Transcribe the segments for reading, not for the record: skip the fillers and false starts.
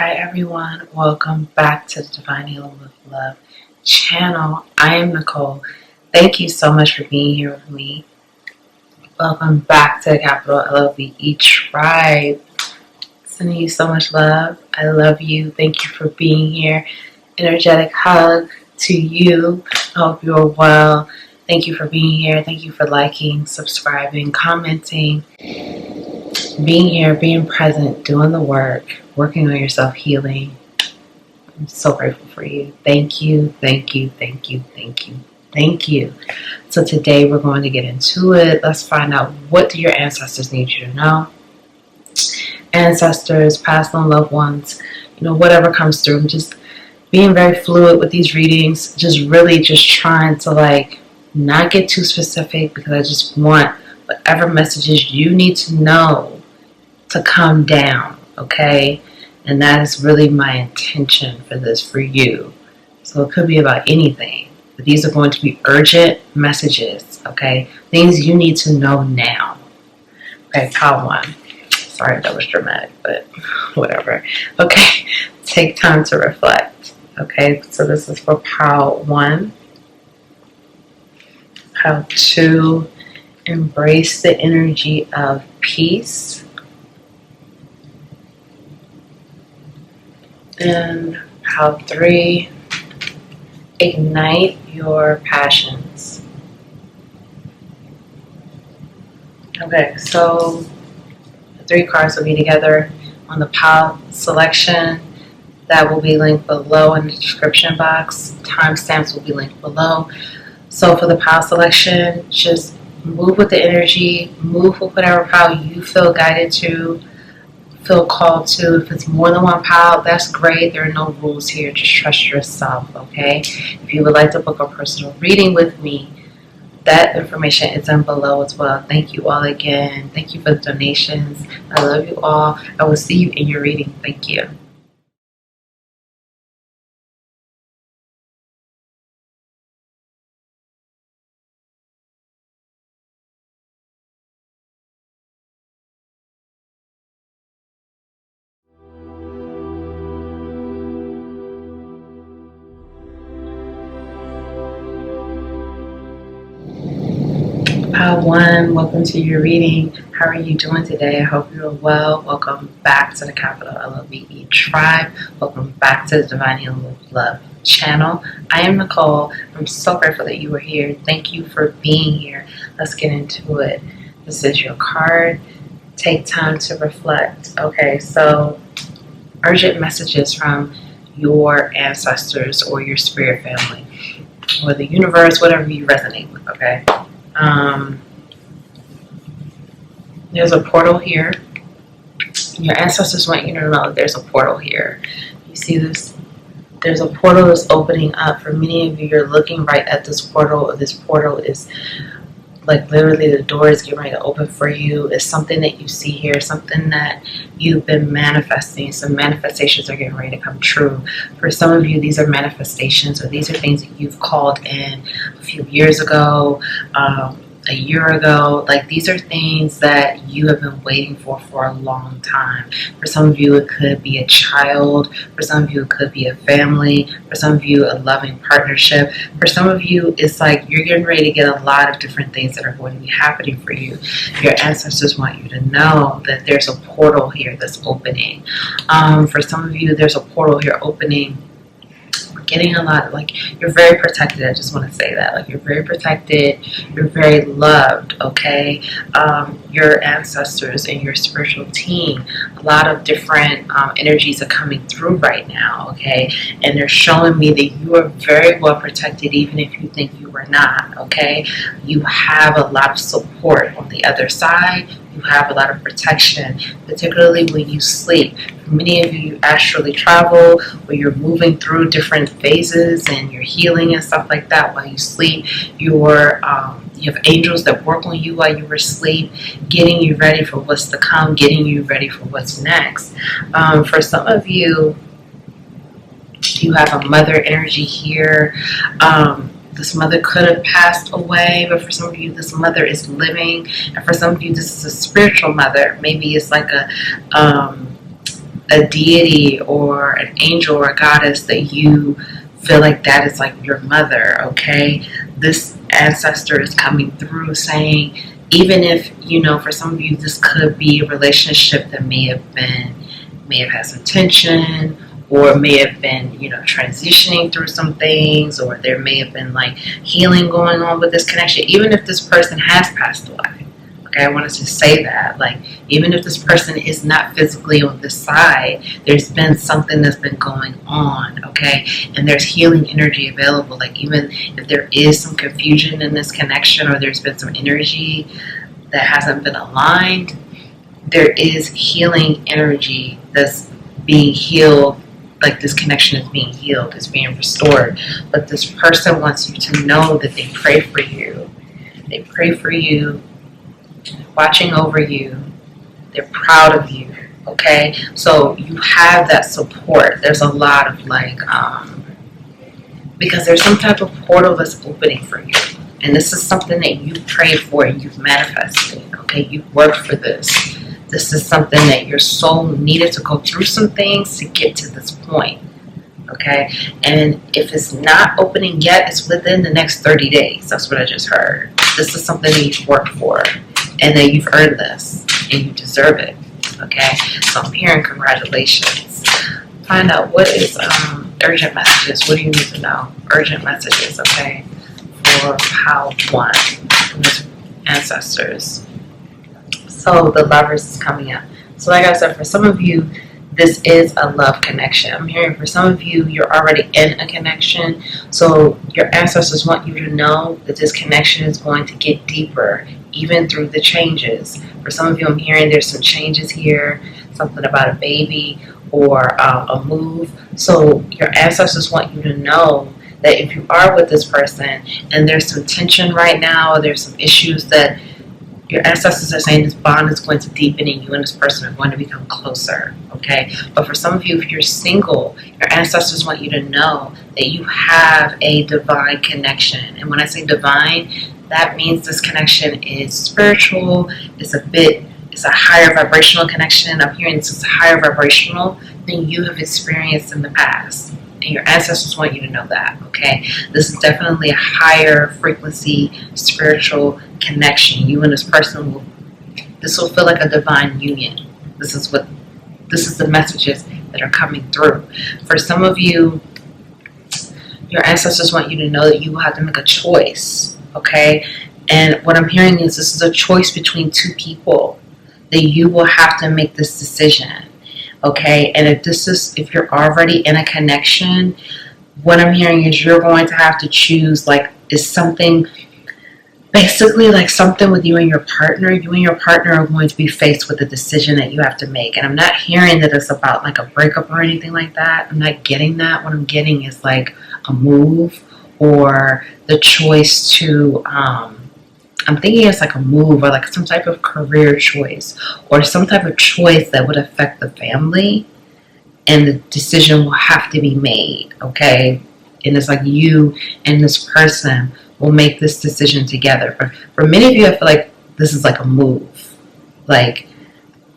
Hi everyone, welcome back to the Divine Healing with Love channel. I am Nicole. Thank you so much for being here with me. Welcome back to the capital LOVE tribe. Sending you so much love. I love you. Thank you for being here. Energetic hug to you. I hope you're well. Thank you for being here. Thank you for liking, subscribing, commenting, being here, being present, doing the work, working on yourself, healing. I'm so grateful for you. Thank you, thank you, thank you, thank you, thank you. So today we're going to get into it. Let's find out, what do your ancestors need you to know? Ancestors, past and loved ones, whatever comes through. I'm just being very fluid with these readings. Just really just trying to not get too specific, because I just want whatever messages you need to know to come down, okay? And that is really my intention for this, for you. So it could be about anything, but these are going to be urgent messages, okay? Things you need to know now. Okay, pile one. Sorry that was dramatic, but whatever. Okay, take time to reflect. Okay, so this is for pile one. Pile two, embrace the energy of peace. And pile three, ignite your passions. Okay, so the three cards will be together on the pile selection. That will be linked below in the description box. Timestamps will be linked below. So for the pile selection, just move with the energy, move with whatever pile you feel guided to, feel called to. If it's more than one pile, that's great. There are no rules here. Just trust yourself, okay? If you would like to book a personal reading with me, that information is in below as well. Thank you all again. Thank you for the donations. I love you all. I will see you in your reading. Thank you. Pile one, welcome to your reading. How are you doing today? I hope you're well. Welcome back to the capital LOVE tribe. Welcome back to the Divine Healing with Love channel. I am Nicole. I'm so grateful that you were here. Thank you for being here. Let's get into it. This is your card. Take time to reflect. Okay, so urgent messages from your ancestors or your spirit family, or the universe, whatever you resonate with, okay? There's a portal here. Your ancestors want you to know that there's a portal here. You see this? There's a portal that's opening up. For many of you, you're looking right at this portal. This portal is like literally the door is getting ready to open for you. It's something that you see here, something that you've been manifesting. Some manifestations are getting ready to come true. For some of you, these are manifestations, or these are things that you've called in a few years ago, a year ago. Like, these are things that you have been waiting for a long time. For some of you, it could be a child. For some of you, it could be a family. For some of you, a loving partnership. For some of you, it's like you're getting ready to get a lot of different things that are going to be happening for you. Your ancestors want you to know that there's a portal here that's opening. For some of you, there's a portal here opening. Getting a lot, you're very protected. I just want to say that, you're very protected, you're very loved, okay? Your ancestors and your spiritual team, a lot of different energies are coming through right now, okay? And they're showing me that you are very well protected, even if you think you were not, okay? You have a lot of support on the other side. You have a lot of protection, particularly when you sleep. For many of you, you astrally travel, where you're moving through different phases and you're healing and stuff like that while you sleep. You have angels that work on you while you were asleep, getting you ready for what's to come, getting you ready for what's next. For some of you, you have a mother energy here. This mother could have passed away, but for some of you, this mother is living. And for some of you, this is a spiritual mother. Maybe it's like a deity or an angel or a goddess that you feel like that is like your mother, okay? This ancestor is coming through saying, even if, you know, for some of you, this could be a relationship that may have had some tension, or may have been, you know, transitioning through some things, or there may have been like healing going on with this connection, even if this person has passed away. Okay, I wanted to say that, like, even if this person is not physically on this side, there's been something that's been going on, okay? And there's healing energy available. Like, even if there is some confusion in this connection, or there's been some energy that hasn't been aligned, there is healing energy that's being healed. Like, this connection is being healed, it's being restored. But this person wants you to know that they pray for you. They pray for you, watching over you. They're proud of you, okay? So you have that support. There's a lot of like, because there's some type of portal that's opening for you. And this is something that you prayed for and you've manifested, okay? You've worked for this. This is something that your soul needed to go through some things to get to this point, okay? And if it's not opening yet, it's within the next 30 days. That's what I just heard. This is something that you've worked for, and that you've earned this, and you deserve it, okay? So I'm hearing congratulations. Find out what is urgent messages. What do you need to know? Urgent messages, okay? For pile 1 from his ancestors. So the Lovers is coming up. So like I said, for some of you, this is a love connection. I'm hearing for some of you, you're already in a connection. So your ancestors want you to know that this connection is going to get deeper, even through the changes. For some of you, I'm hearing there's some changes here, something about a baby or a move. So your ancestors want you to know that if you are with this person and there's some tension right now, or there's some issues, that your ancestors are saying this bond is going to deepen and you and this person are going to become closer, okay? But for some of you, if you're single, your ancestors want you to know that you have a divine connection. And when I say divine, that means this connection is spiritual, it's a higher vibrational connection. I'm hearing this is higher vibrational than you have experienced in the past. And your ancestors want you to know that, okay? This is definitely a higher frequency spiritual connection. You and this person this will feel like a divine union. This is the messages that are coming through. For some of you, your ancestors want you to know that you will have to make a choice, okay? And what I'm hearing is this is a choice between two people, that you will have to make this decision. Okay, and if you're already in a connection, what I'm hearing is you're going to have to choose, like, is something, basically like something with you and your partner. You and your partner are going to be faced with a decision that you have to make. And I'm not hearing that it's about like a breakup or anything like that. I'm not getting that. What I'm getting is like a move, or the choice to, I'm thinking it's like a move, or like some type of career choice, or some type of choice that would affect the family, and the decision will have to be made, okay? And it's like you and this person will make this decision together. For many of you, I feel like this is like a move. Like,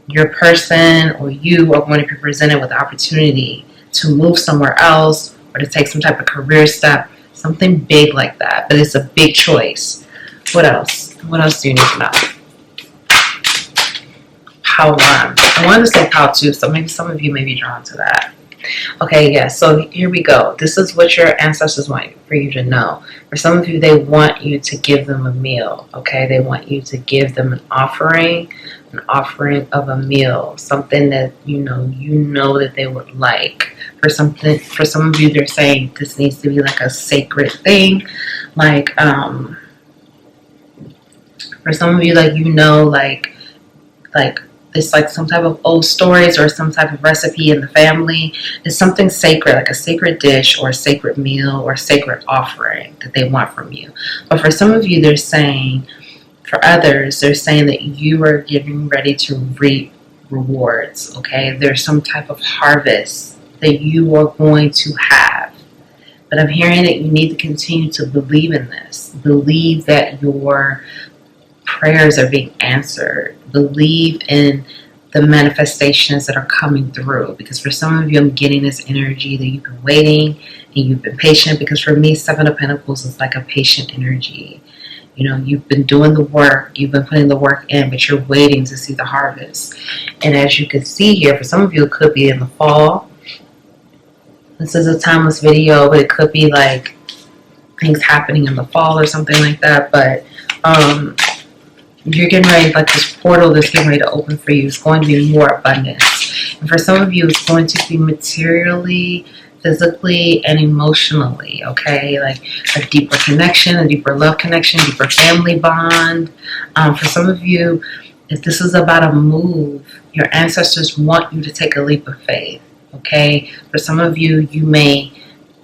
your person or you are going to be presented with the opportunity to move somewhere else, or to take some type of career step, something big like that. But it's a big choice. What else? What else do you need to know? Pile 1. I wanted to say pile 2, so maybe some of you may be drawn to that. Okay, yeah, so here we go. This is what your ancestors want for you to know. For some of you, they want you to give them a meal, okay? They want you to give them an offering of a meal, something that you know that they would like. For some of you, they're saying this needs to be like a sacred thing, like, for some of you, like, like it's like some type of old stories or some type of recipe in the family. It's something sacred, like a sacred dish or a sacred meal or a sacred offering that they want from you. But for some of you, they're saying, for others, they're saying that you are getting ready to reap rewards, okay? There's some type of harvest that you are going to have. But I'm hearing that you need to continue to believe in this. Believe that your prayers are being answered. Believe in the manifestations that are coming through. Because for some of you, I'm getting this energy that you've been waiting and you've been patient. Because for me, Seven of Pentacles is like a patient energy. You know, you've been doing the work, you've been putting the work in, but you're waiting to see the harvest. And as you can see here, for some of you, it could be in the fall. This is a timeless video, but it could be like things happening in the fall or something like that. But you're getting ready, like this portal that's getting ready to open for you is going to be more abundance. And for some of you, it's going to be materially, physically, and emotionally, okay? Like a deeper connection, a deeper love connection, deeper family bond. For some of you, if this is about a move, your ancestors want you to take a leap of faith, okay? For some of you, you may,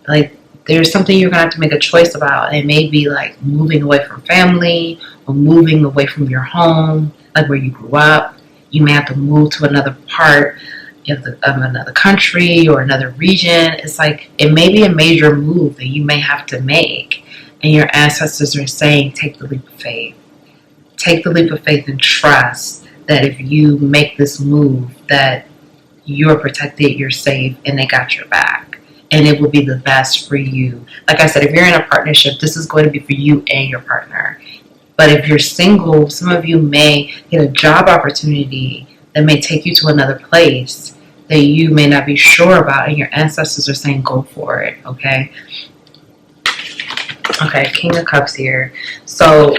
like, there's something you're going to have to make a choice about. It may be like moving away from family or moving away from your home, like where you grew up. You may have to move to another part of another country or another region. It's like, it may be a major move that you may have to make. And your ancestors are saying, take the leap of faith. Take the leap of faith and trust that if you make this move, that you're protected, you're safe, and they got your back. And it will be the best for you. Like I said, if you're in a partnership, this is going to be for you and your partner. But if you're single, some of you may get a job opportunity that may take you to another place that you may not be sure about, and your ancestors are saying go for it, okay? Okay, King of Cups here. So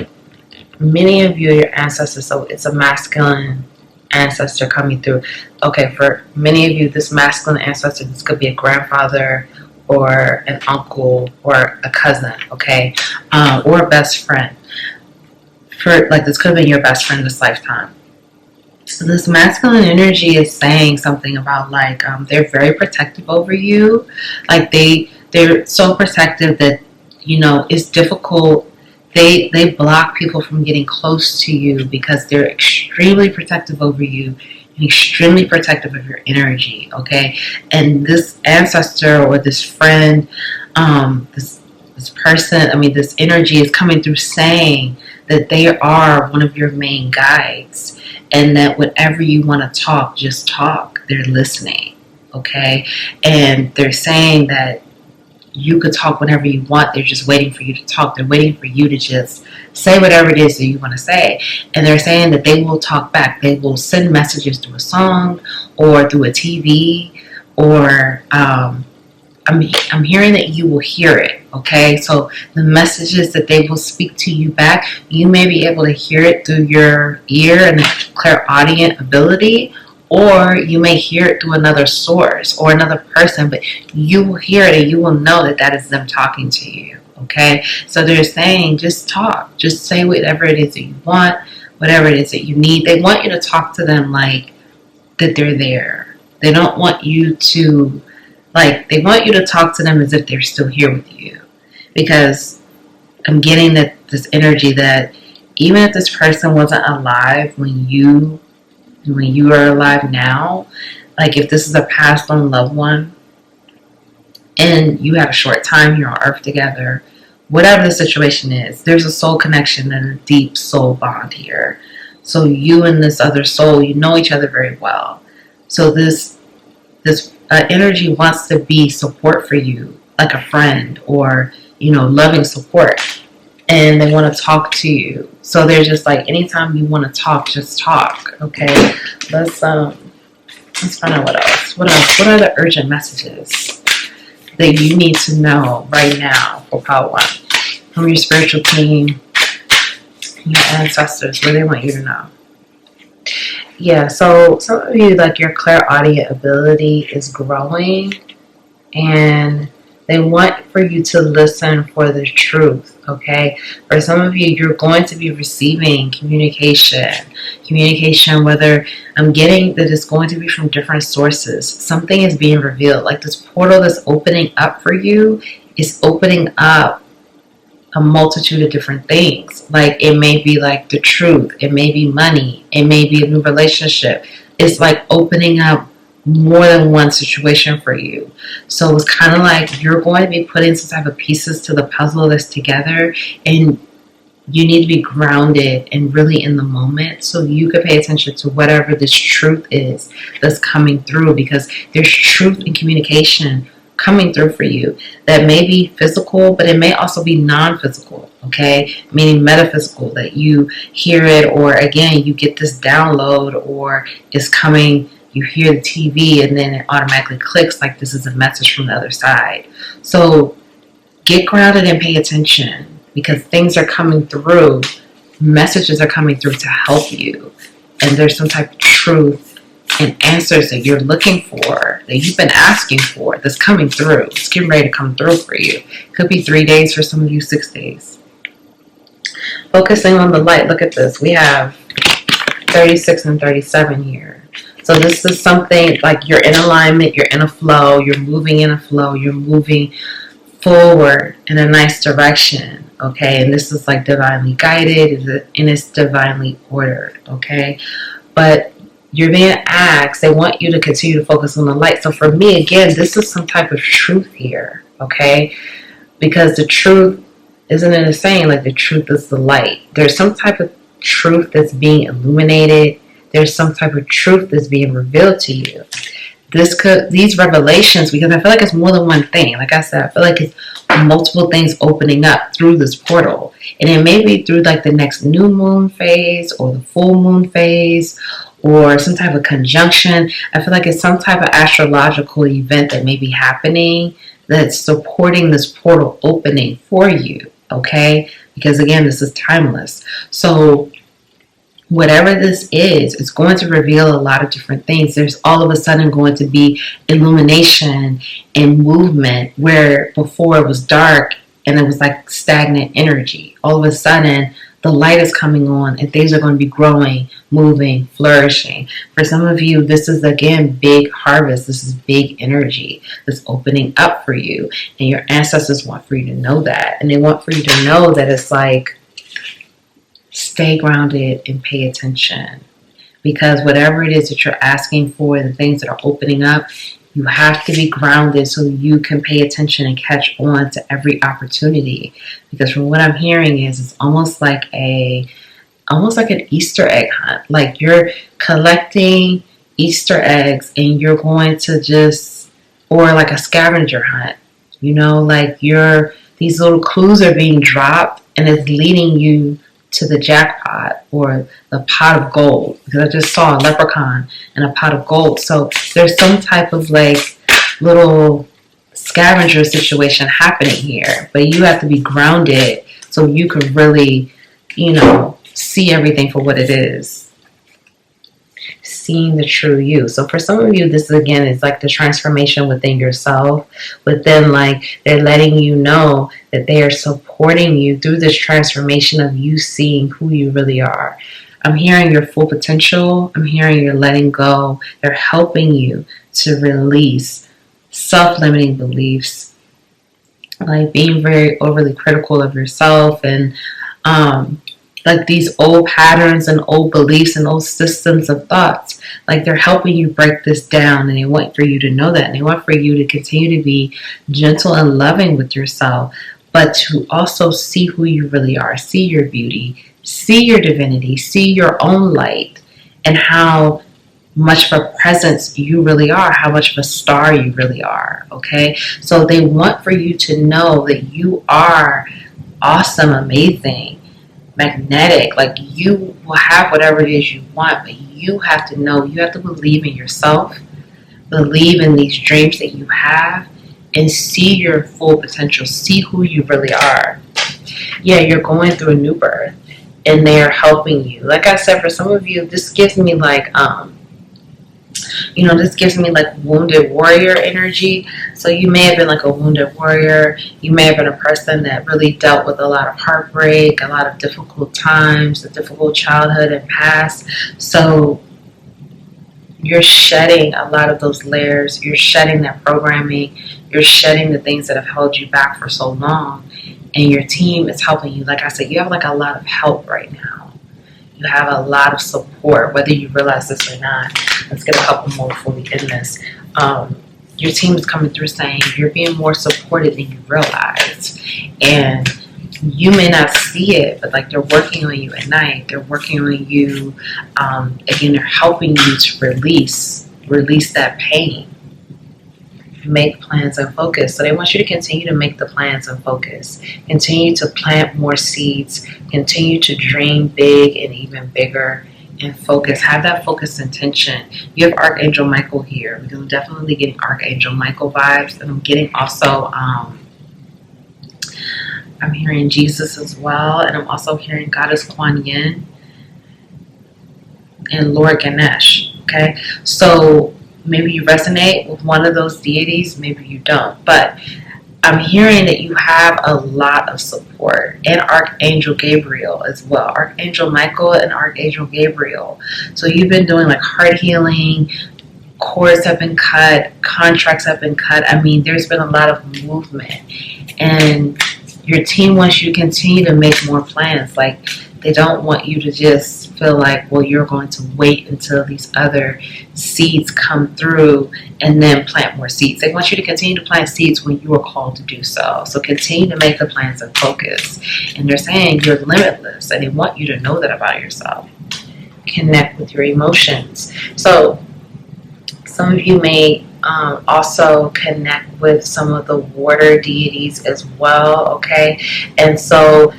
many of you, your ancestors, so it's a masculine ancestor coming through. Okay, for many of you, this masculine ancestor, this could be a grandfather or an uncle or a cousin, okay, or a best friend. For like, this could have been your best friend this lifetime. So this masculine energy is saying something about like they're very protective over you. Like they're so protective that, you know, it's difficult. They block people from getting close to you because they're extremely protective over you and extremely protective of your energy, okay? And this ancestor or this friend, this person, I mean, this energy is coming through saying that they are one of your main guides, and that whenever you want to talk, just talk. They're listening, okay? And they're saying that you could talk whenever you want. They're just waiting for you to talk. They're waiting for you to just say whatever it is that you want to say. And they're saying that they will talk back. They will send messages through a song or through a TV, or I'm hearing that you will hear it, okay? So the messages that they will speak to you back, you may be able to hear it through your ear and the clairaudient ability, or you may hear it through another source or another person, but you will hear it and you will know that that is them talking to you, okay? So they're saying, just talk. Just say whatever it is that you want, whatever it is that you need. They want you to talk to them like that they're there. They don't want you to, like, they want you to talk to them as if they're still here with you. Because I'm getting that this energy that even if this person wasn't alive when you are alive now, like if this is a passed on loved one and you had a short time here on earth together, whatever the situation is, there's a soul connection and a deep soul bond here. So you and this other soul, you know each other very well. So this energy wants to be support for you, like a friend, or, you know, loving support. And they want to talk to you. So they're just like, anytime you want to talk, just talk. Okay. Let's find out what else. What are the urgent messages that you need to know right now for Power One? From your spiritual team, your ancestors, what they want you to know. Yeah, so some of you, like, your clairaudient ability is growing, and they want for you to listen for the truth, okay? For some of you, you're going to be receiving communication, whether I'm getting that it's going to be from different sources. Something is being revealed. Like this portal that's opening up for you is opening up a multitude of different things. Like it may be like the truth. It may be money. It may be a new relationship. It's like opening up more than one situation for you. So it's kind of like you're going to be putting some type of pieces to the puzzle that's together, and You need to be grounded and really in the moment so you can pay attention to whatever this truth is that's coming through, because there's truth in communication coming through for you that may be physical, but it may also be non-physical, okay? Meaning metaphysical, that you hear it, or again, you get this download, or it's coming, you hear the TV and then it automatically clicks like this is a message from the other side. So get grounded and pay attention, because things are coming through, messages are coming through to help you, and there's some type of truth and answers that you're looking for, that you've been asking for, that's coming through. It's getting ready to come through for you. Could be 3 days for some of you, 6 days. Focusing on the light. Look at this. We have 36 and 37 here. So this is something like you're in alignment, you're in a flow, you're moving in a flow, you're moving forward in a nice direction, okay? And this is like divinely guided, and it's divinely ordered, okay? But you're being asked, they want you to continue to focus on the light. So for me, again, this is some type of truth here, okay? Because the truth, isn't it a saying, like the truth is the light? There's some type of truth that's being illuminated. There's some type of truth that's being revealed to you. These revelations, because I feel like it's more than one thing. Like I said, I feel like it's multiple things opening up through this portal. And it may be through like the next new moon phase or the full moon phase, or some type of conjunction. I feel like it's some type of astrological event that may be happening that's supporting this portal opening for you, okay? Because again, this is timeless. So whatever this is, it's going to reveal a lot of different things. There's all of a sudden going to be illumination and movement where before it was dark and it was like stagnant energy. All of a sudden, the light is coming on and things are going to be growing, moving, flourishing. For some of you, this is again big harvest. This is big energy that's opening up for you. And your ancestors want for you to know that. And they want for you to know that it's like, stay grounded and pay attention. Because whatever it is that you're asking for, the things that are opening up, you have to be grounded so you can pay attention and catch on to every opportunity. Because from what I'm hearing is it's almost like an Easter egg hunt. Like you're collecting Easter eggs and you're going to just, or like a scavenger hunt. You know, like these little clues are being dropped and it's leading you to the jackpot or the pot of gold, because I just saw a leprechaun and a pot of gold. So there's some type of like little scavenger situation happening here, but you have to be grounded so you can really, see everything for what it is. Seeing the true you. So for some of you, this again is like the transformation within yourself, within like they're letting you know that they are supporting you through this transformation of you seeing who you really are. I'm hearing your full potential. I'm hearing you're letting go. They're helping you to release self-limiting beliefs, like being very overly critical of yourself and like these old patterns and old beliefs and old systems of thoughts. Like they're helping you break this down, and they want for you to know that, and they want for you to continue to be gentle and loving with yourself, but to also see who you really are, see your beauty, see your divinity, see your own light, and how much of a presence you really are, how much of a star you really are, okay? So they want for you to know that you are awesome, amazing, magnetic. Like you will have whatever it is you want, but you have to know, you have to believe in yourself, believe in these dreams that you have, and see your full potential, see who you really are. Yeah, you're going through a new birth and they're helping you. Like I said, for some of you, this gives me like this gives me like wounded warrior energy. So you may have been like a wounded warrior. You may have been a person that really dealt with a lot of heartbreak, a lot of difficult times, a difficult childhood and past. So you're shedding a lot of those layers. You're shedding that programming. You're shedding the things that have held you back for so long. And your team is helping you. Like I said, you have like a lot of help right now. You have a lot of support, whether you realize this or not. Let's get a couple more before we end this. Your team is coming through saying you're being more supported than you realize. And you may not see it, but like they're working on you at night. They're working on you. Again, they're helping you to release that pain. Make plans and focus. So they want you to continue to make the plans and focus. Continue to plant more seeds. Continue to dream big and even bigger. And focus. Have that focused intention. You have Archangel Michael here, because I'm definitely getting Archangel Michael vibes, and I'm getting also I'm hearing Jesus as well, and I'm also hearing Goddess Kuan Yin and Lord Ganesh. Okay, so maybe you resonate with one of those deities, maybe you don't, but I'm hearing that you have a lot of support, and Archangel Gabriel as well. Archangel Michael and Archangel Gabriel. So you've been doing like heart healing, cords have been cut, contracts have been cut. I mean, there's been a lot of movement, and your team wants you to continue to make more plans. Like, they don't want you to just feel like, well, you're going to wait until these other seeds come through and then plant more seeds. They want you to continue to plant seeds when you are called to do so. So continue to make the plans and focus. And they're saying you're limitless, and they want you to know that about yourself. Connect with your emotions. So some of you may also connect with some of the water deities as well, okay? And so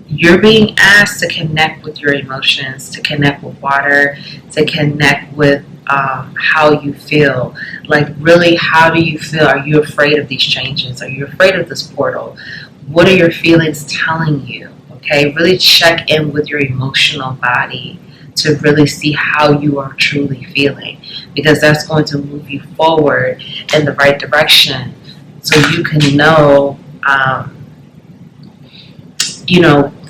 you're being asked to connect with your emotions, to connect with water, to connect with how you feel. Like, really, how do you feel? Are you afraid of these changes? Are you afraid of this portal? What are your feelings telling you? Okay, really check in with your emotional body to really see how you are truly feeling, because that's going to move you forward in the right direction, so you can know,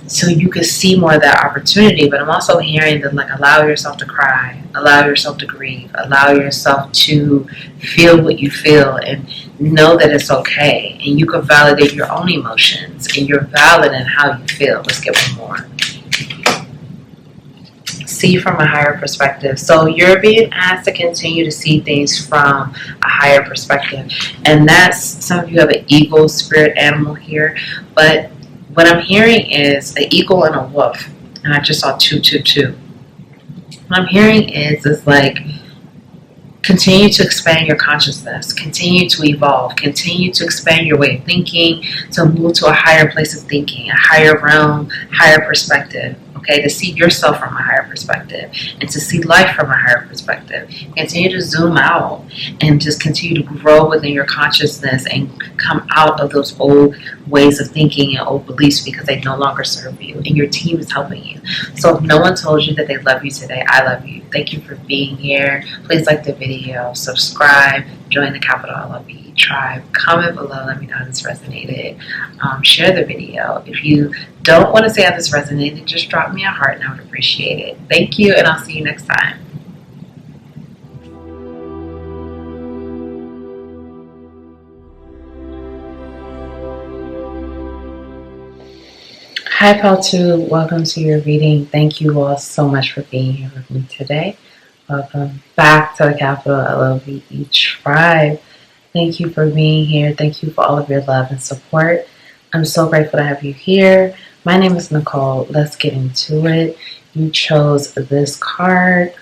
so you can see more of that opportunity. But I'm also hearing that, like, allow yourself to cry, allow yourself to grieve, allow yourself to feel what you feel, and know that it's okay, and you can validate your own emotions, and you're valid in how you feel. Let's get one more. See from a higher perspective. So you're being asked to continue to see things from a higher perspective, and that's, some of you have an eagle spirit animal here, but what I'm hearing is an eagle and a wolf, and I just saw 222. What I'm hearing is like, continue to expand your consciousness, continue to evolve, continue to expand your way of thinking, to move to a higher place of thinking, a higher realm, higher perspective. Okay, to see yourself from a higher perspective, and to see life from a higher perspective. Continue to zoom out and just continue to grow within your consciousness and come out of those old ways of thinking and old beliefs, because they no longer serve you, and your team is helping you. So if no one told you that they love you today, I love you. Thank you for being here. Please like the video, subscribe, join the Capital LOVE tribe, comment below, let me know how this resonated. Share the video. If you don't want to say how this resonated, just drop me a heart and I would appreciate it. Thank you, and I'll see you next time. Hi, Pal 2. Welcome to your reading. Thank you all so much for being here with me today. Welcome back to the Capital LOVE tribe. Thank you for being here. Thank you for all of your love and support. I'm so grateful to have you here. My name is Nicole. Let's get into it. You chose this card.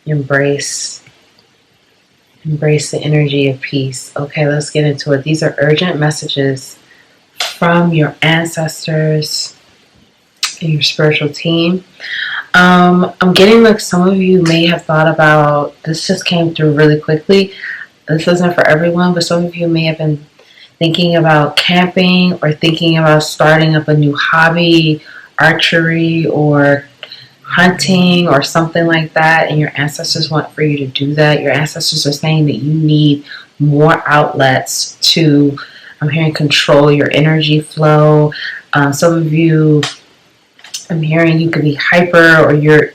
Embrace the energy of peace. Okay, let's get into it. These are urgent messages from your ancestors and your spiritual team. I'm getting like some of you may have thought about, this just came through really quickly. This isn't for everyone, but some of you may have been thinking about camping, or thinking about starting up a new hobby, archery or hunting or something like that, and your ancestors want for you to do that. Your ancestors are saying that you need more outlets to, I'm hearing, control your energy flow. Some of you, I'm hearing you could be hyper, or you're,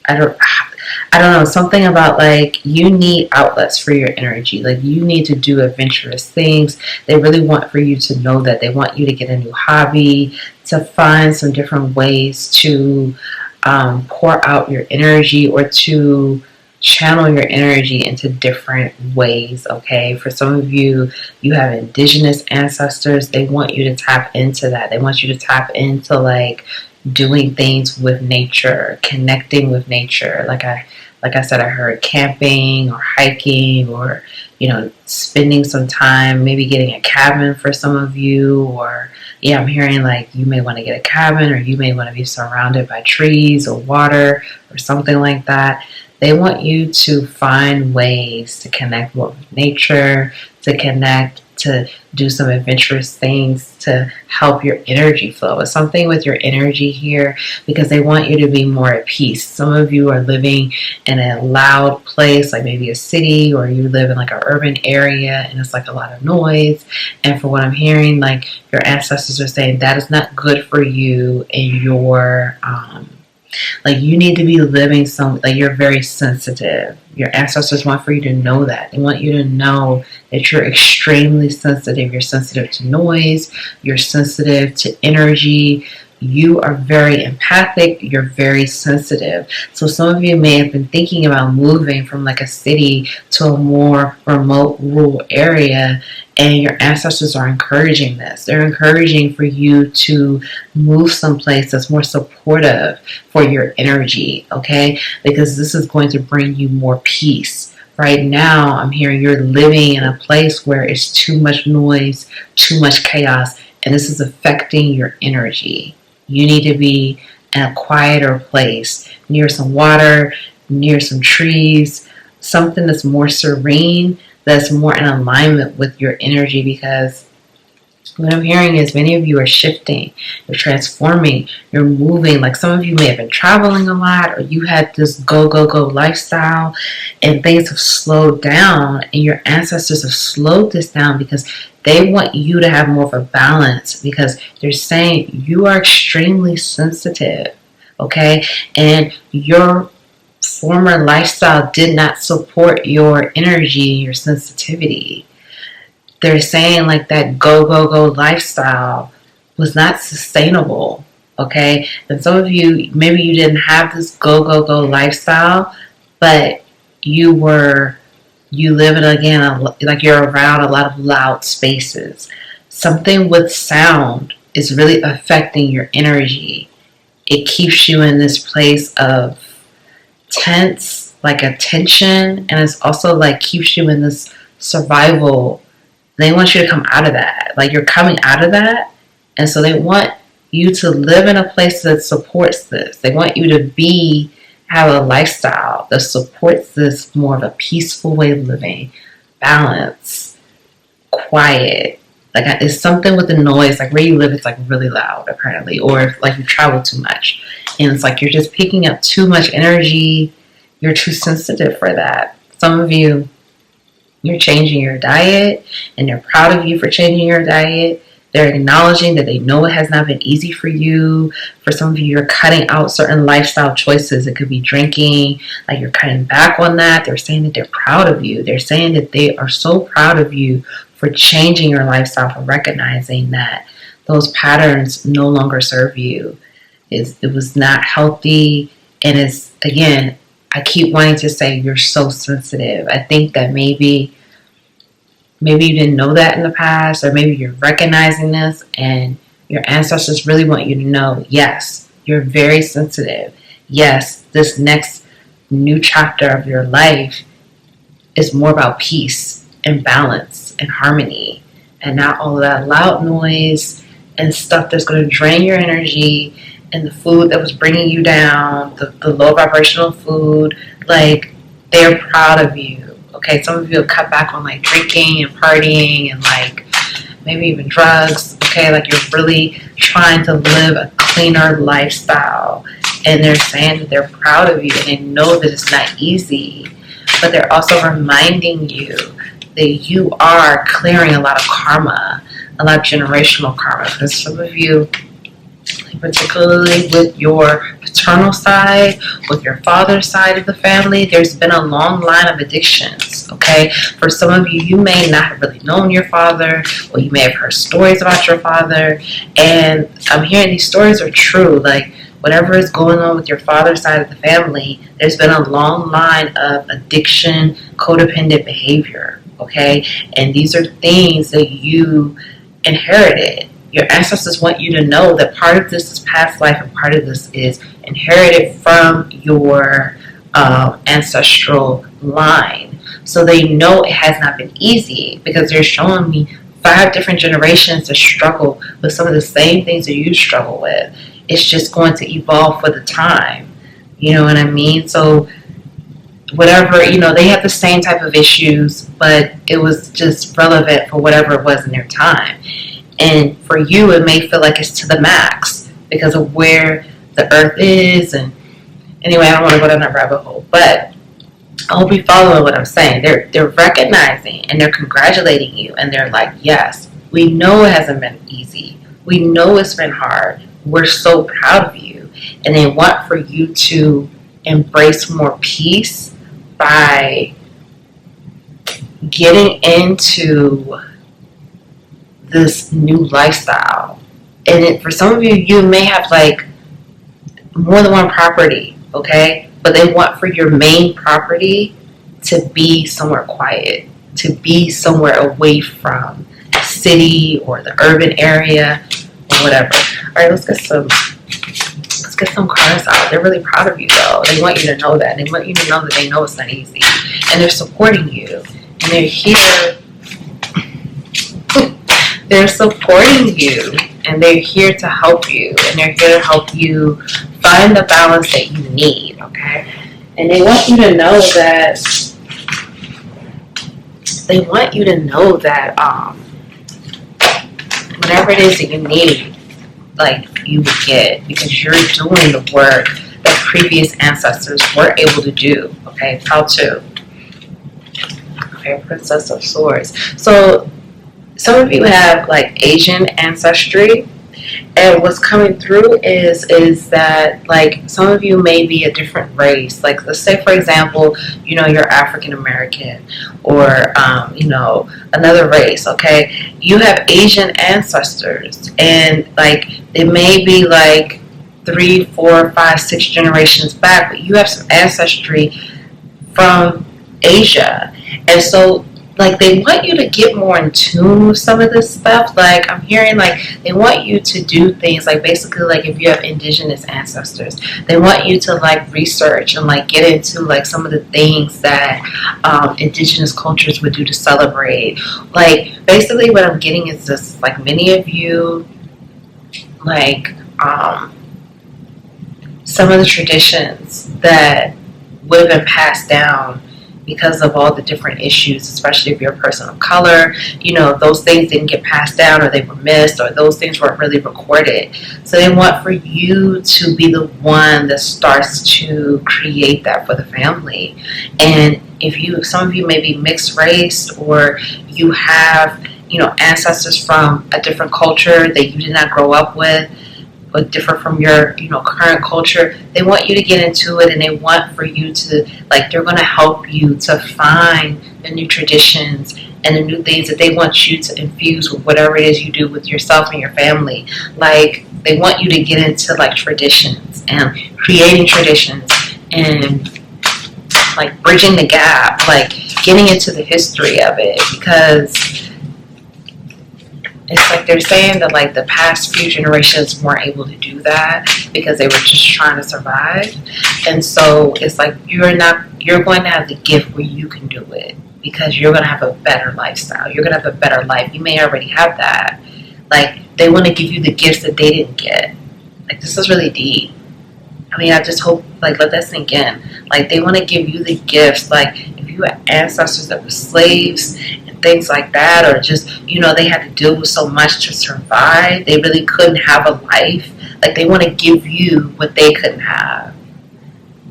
I don't know, something about like you need outlets for your energy. Like you need to do adventurous things. They really want for you to know that. They want you to get a new hobby, to find some different ways to pour out your energy, or to channel your energy into different ways, okay? For some of you, you have indigenous ancestors. They want you to tap into that. They want you to tap into like doing things with nature, connecting with nature. Like I said, I heard camping or hiking, or, you know, spending some time, maybe getting a cabin for some of you, or yeah, I'm hearing like you may want to get a cabin, or you may want to be surrounded by trees or water or something like that. They want you to find ways to connect more with nature, to connect, to do some adventurous things to help your energy flow. It's something with your energy here, because they want you to be more at peace. Some of you are living in a loud place, like maybe a city, or you live in like an urban area and it's like a lot of noise. And for what I'm hearing, like your ancestors are saying that is not good for you and your like you need to be living some, like you're very sensitive. Your ancestors want for you to know that. They want you to know that you're extremely sensitive. You're sensitive to noise. You're sensitive to energy. You are very empathic. You're very sensitive. So some of you may have been thinking about moving from like a city to a more remote rural area, and your ancestors are encouraging this. They're encouraging for you to move someplace that's more supportive for your energy, okay? Because this is going to bring you more peace. Right now, I'm hearing you're living in a place where it's too much noise, too much chaos, and this is affecting your energy. You need to be in a quieter place, near some water, near some trees, something that's more serene, that's more in alignment with your energy, because what I'm hearing is many of you are shifting, you're transforming, you're moving. Like some of you may have been traveling a lot, or you had this go, go, go lifestyle, and things have slowed down, and your ancestors have slowed this down because they want you to have more of a balance, because they're saying you are extremely sensitive, okay? And your former lifestyle did not support your energy and your sensitivity. They're saying like that go, go, go lifestyle was not sustainable, okay? And some of you, maybe you didn't have this go, go, go lifestyle, but you live in, again, like you're around a lot of loud spaces. Something with sound is really affecting your energy. It keeps you in this place of tense, like a tension, and it's also like keeps you in this survival. They want you to come out of that. Like you're coming out of that. And so they want you to live in a place that supports this. They want you to have a lifestyle that supports this, more of a peaceful way of living, balance, quiet. Like it's something with the noise, like where you live, it's like really loud apparently, or if, like you travel too much and it's like you're just picking up too much energy. You're too sensitive for that. Some of you, you're changing your diet and they're proud of you for changing your diet. They're acknowledging that they know it has not been easy for you. For some of you, you're cutting out certain lifestyle choices. It could be drinking, like you're cutting back on that. They're saying that they're proud of you. They're saying that they are so proud of you for changing your lifestyle, for recognizing that those patterns no longer serve you. It was not healthy. And it's, again, I keep wanting to say you're so sensitive. I think that maybe you didn't know that in the past, or maybe you're recognizing this and your ancestors really want you to know, yes, you're very sensitive. Yes, this next new chapter of your life is more about peace and balance and harmony, and not all of that loud noise and stuff that's going to drain your energy, and the food that was bringing you down, the low vibrational food. Like, they're proud of you. Okay, some of you have cut back on like drinking and partying and like maybe even drugs. Okay, like you're really trying to live a cleaner lifestyle, and they're saying that they're proud of you and they know that it's not easy, but they're also reminding you that you are clearing a lot of karma, a lot of generational karma. Because some of you, particularly with your paternal side, with your father's side of the family, there's been a long line of addictions, okay? For some of you, you may not have really known your father, or you may have heard stories about your father, and I'm hearing these stories are true. Like, whatever is going on with your father's side of the family, there's been a long line of addiction, codependent behavior, okay? And these are things that you inherited. Your ancestors want you to know that part of this is past life and part of this is inherited from your ancestral line. So they know it has not been easy, because they're showing me 5 different generations that struggle with some of the same things that you struggle with. It's just going to evolve for the time. You know what I mean? So whatever, they have the same type of issues, but it was just relevant for whatever it was in their time. And for you, it may feel like it's to the max because of where the earth is. And anyway, I don't want to go down that rabbit hole, but I hope you follow what I'm saying. They're recognizing and they're congratulating you, and they're like, yes, we know it hasn't been easy. We know it's been hard. We're so proud of you. And they want for you to embrace more peace by getting into this new lifestyle. And for some of you, you may have like more than one property, okay? But they want for your main property to be somewhere quiet, to be somewhere away from the city or the urban area or whatever. All right, let's get some cards out. They're really proud of you, though. They want you to know that. They want you to know that they know it's not easy, and they're supporting you, and they're here. They're supporting you, and they're here to help you, and they're here to help you find the balance that you need, okay? And they want you to know that, whatever it is that you need, like, you would get, because you're doing the work that previous ancestors were able to do, okay? How to. Okay, Princess of Swords. So, some of you have like Asian ancestry, and what's coming through is that like some of you may be a different race. Like, let's say for example, you're African American or another race. Okay, you have Asian ancestors, and like it may be like 3, 4, 5, 6 generations back, but you have some ancestry from Asia, and so. Like, they want you to get more in tune with some of this stuff. Like, I'm hearing, like, they want you to do things, like, basically, like, if you have indigenous ancestors, they want you to, like, research and, like, get into, like, some of the things that indigenous cultures would do to celebrate. Like, basically what I'm getting is this, like, many of you, like, some of the traditions that would have been passed down because of all the different issues, especially if you're a person of color, those things didn't get passed down, or they were missed, or those things weren't really recorded. So they want for you to be the one that starts to create that for the family. And some of you may be mixed race, or you have, ancestors from a different culture that you did not grow up with, but different from your, current culture, they want you to get into it, and they want for you to, like, they're going to help you to find the new traditions and the new things that they want you to infuse with whatever it is you do with yourself and your family. Like, they want you to get into, like, traditions and creating traditions and, like, bridging the gap, like, getting into the history of it, because it's like they're saying that like the past few generations weren't able to do that because they were just trying to survive. And so it's like you're going to have the gift where you can do it, because you're going to have a better lifestyle. You're going to have a better life. You may already have that. Like, they want to give you the gifts that they didn't get. Like, this is really deep. I mean, I just hope, like, let that sink in. Like, they want to give you the gifts. Like, if you had ancestors that were slaves and things like that, or just, they had to deal with so much to survive, they really couldn't have a life. Like, they want to give you what they couldn't have.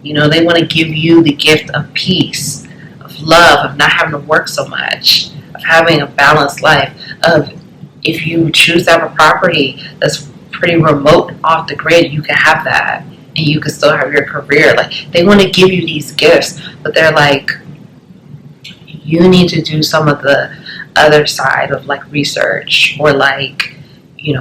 They want to give you the gift of peace, of love, of not having to work so much, of having a balanced life, of if you choose to have a property that's pretty remote and off the grid, you can have that. And you can still have your career. Like, they want to give you these gifts, but they're like, you need to do some of the other side of like research, or like,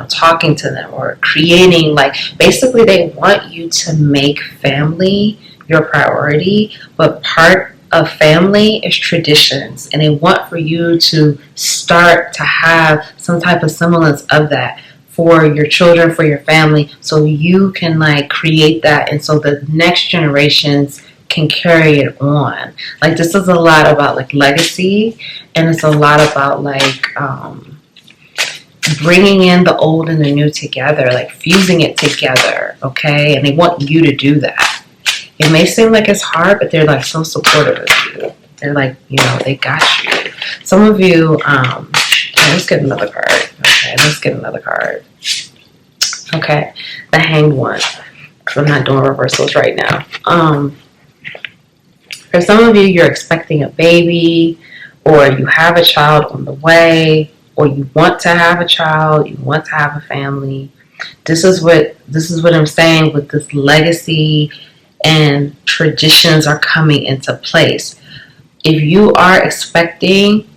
talking to them or creating, like, basically they want you to make family your priority, but part of family is traditions, and they want for you to start to have some type of semblance of that for your children, for your family, so you can like create that, and so the next generations can carry it on. Like, this is a lot about like legacy, and it's a lot about like bringing in the old and the new together, like fusing it together, okay? And they want you to do that. It may seem like it's hard, but they're like so supportive of you. They're like, they got you. Some of you, let's get another card. Okay, let's get another card. Okay, the Hanged One. I'm not doing reversals right now. For some of you, you're expecting a baby, or you have a child on the way, or you want to have a child, you want to have a family. This is what I'm saying with this legacy and traditions are coming into place. If you are expecting,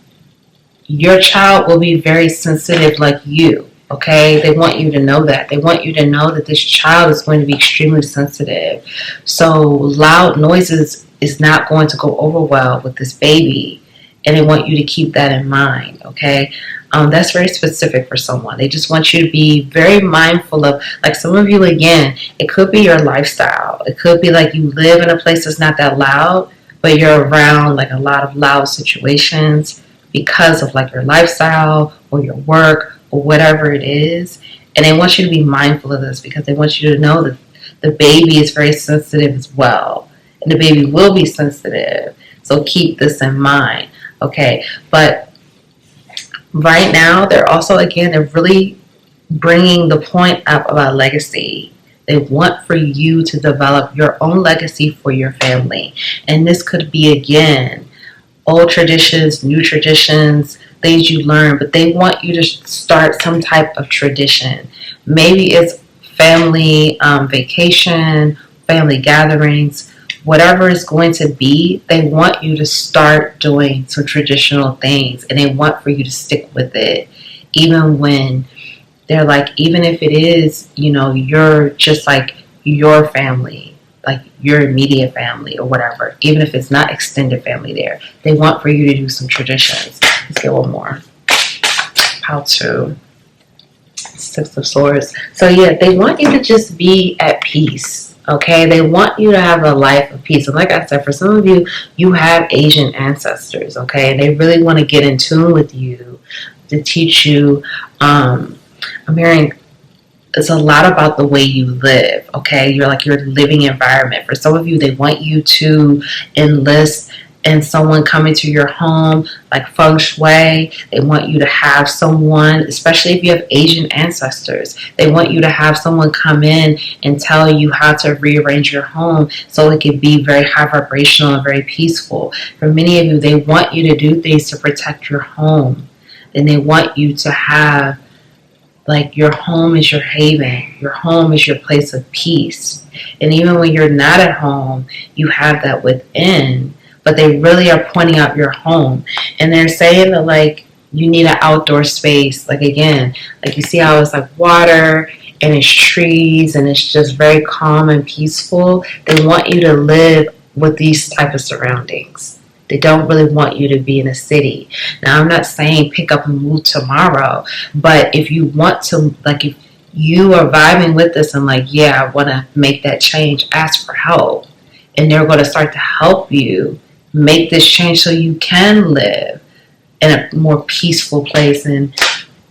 your child will be very sensitive like you, okay? They want you to know that. They want you to know that this child is going to be extremely sensitive. So loud noises is not going to go over well with this baby, and they want you to keep that in mind, okay? That's very specific for someone. They just want you to be very mindful of, like, some of you, again, it could be your lifestyle. It could be like you live in a place that's not that loud, but you're around like a lot of loud situations because of like your lifestyle or your work or whatever it is. And they want you to be mindful of this because they want you to know that the baby is very sensitive as well. And the baby will be sensitive. So keep this in mind, okay? But right now, they're really bringing the point up about legacy. They want for you to develop your own legacy for your family. And this could be, again, old traditions, new traditions, things you learn, but they want you to start some type of tradition. Maybe it's family vacation, family gatherings, whatever it's going to be. They want you to start doing some traditional things, and they want for you to stick with it, even when they're like, even if it is, you're just like your family, like your immediate family or whatever, even if it's not extended family there, they want for you to do some traditions. Let's get one more. How to. Six of Swords. So yeah, they want you to just be at peace. Okay, they want you to have a life of peace. And like I said, for some of you, you have Asian ancestors, okay? They really want to get in tune with you to teach you. I'm hearing it's a lot about the way you live, okay? You're like your living environment. For some of you, they want you to enlist in someone coming to your home, like feng shui. They want you to have someone, especially if you have Asian ancestors, they want you to have someone come in and tell you how to rearrange your home so it can be very high vibrational and very peaceful. For many of you, they want you to do things to protect your home. And they want you to have, like, your home is your haven. Your home is your place of peace. And even when you're not at home, you have that within. But they really are pointing out your home. And they're saying that, like, you need an outdoor space. Like, again, like, you see how it's like water and it's trees and it's just very calm and peaceful. They want you to live with these type of surroundings. They don't really want you to be in a city. Now, I'm not saying pick up and move tomorrow. But if you want to, like, if you are vibing with this and like, yeah, I want to make that change, ask for help. And they're going to start to help you make this change so you can live in a more peaceful place, and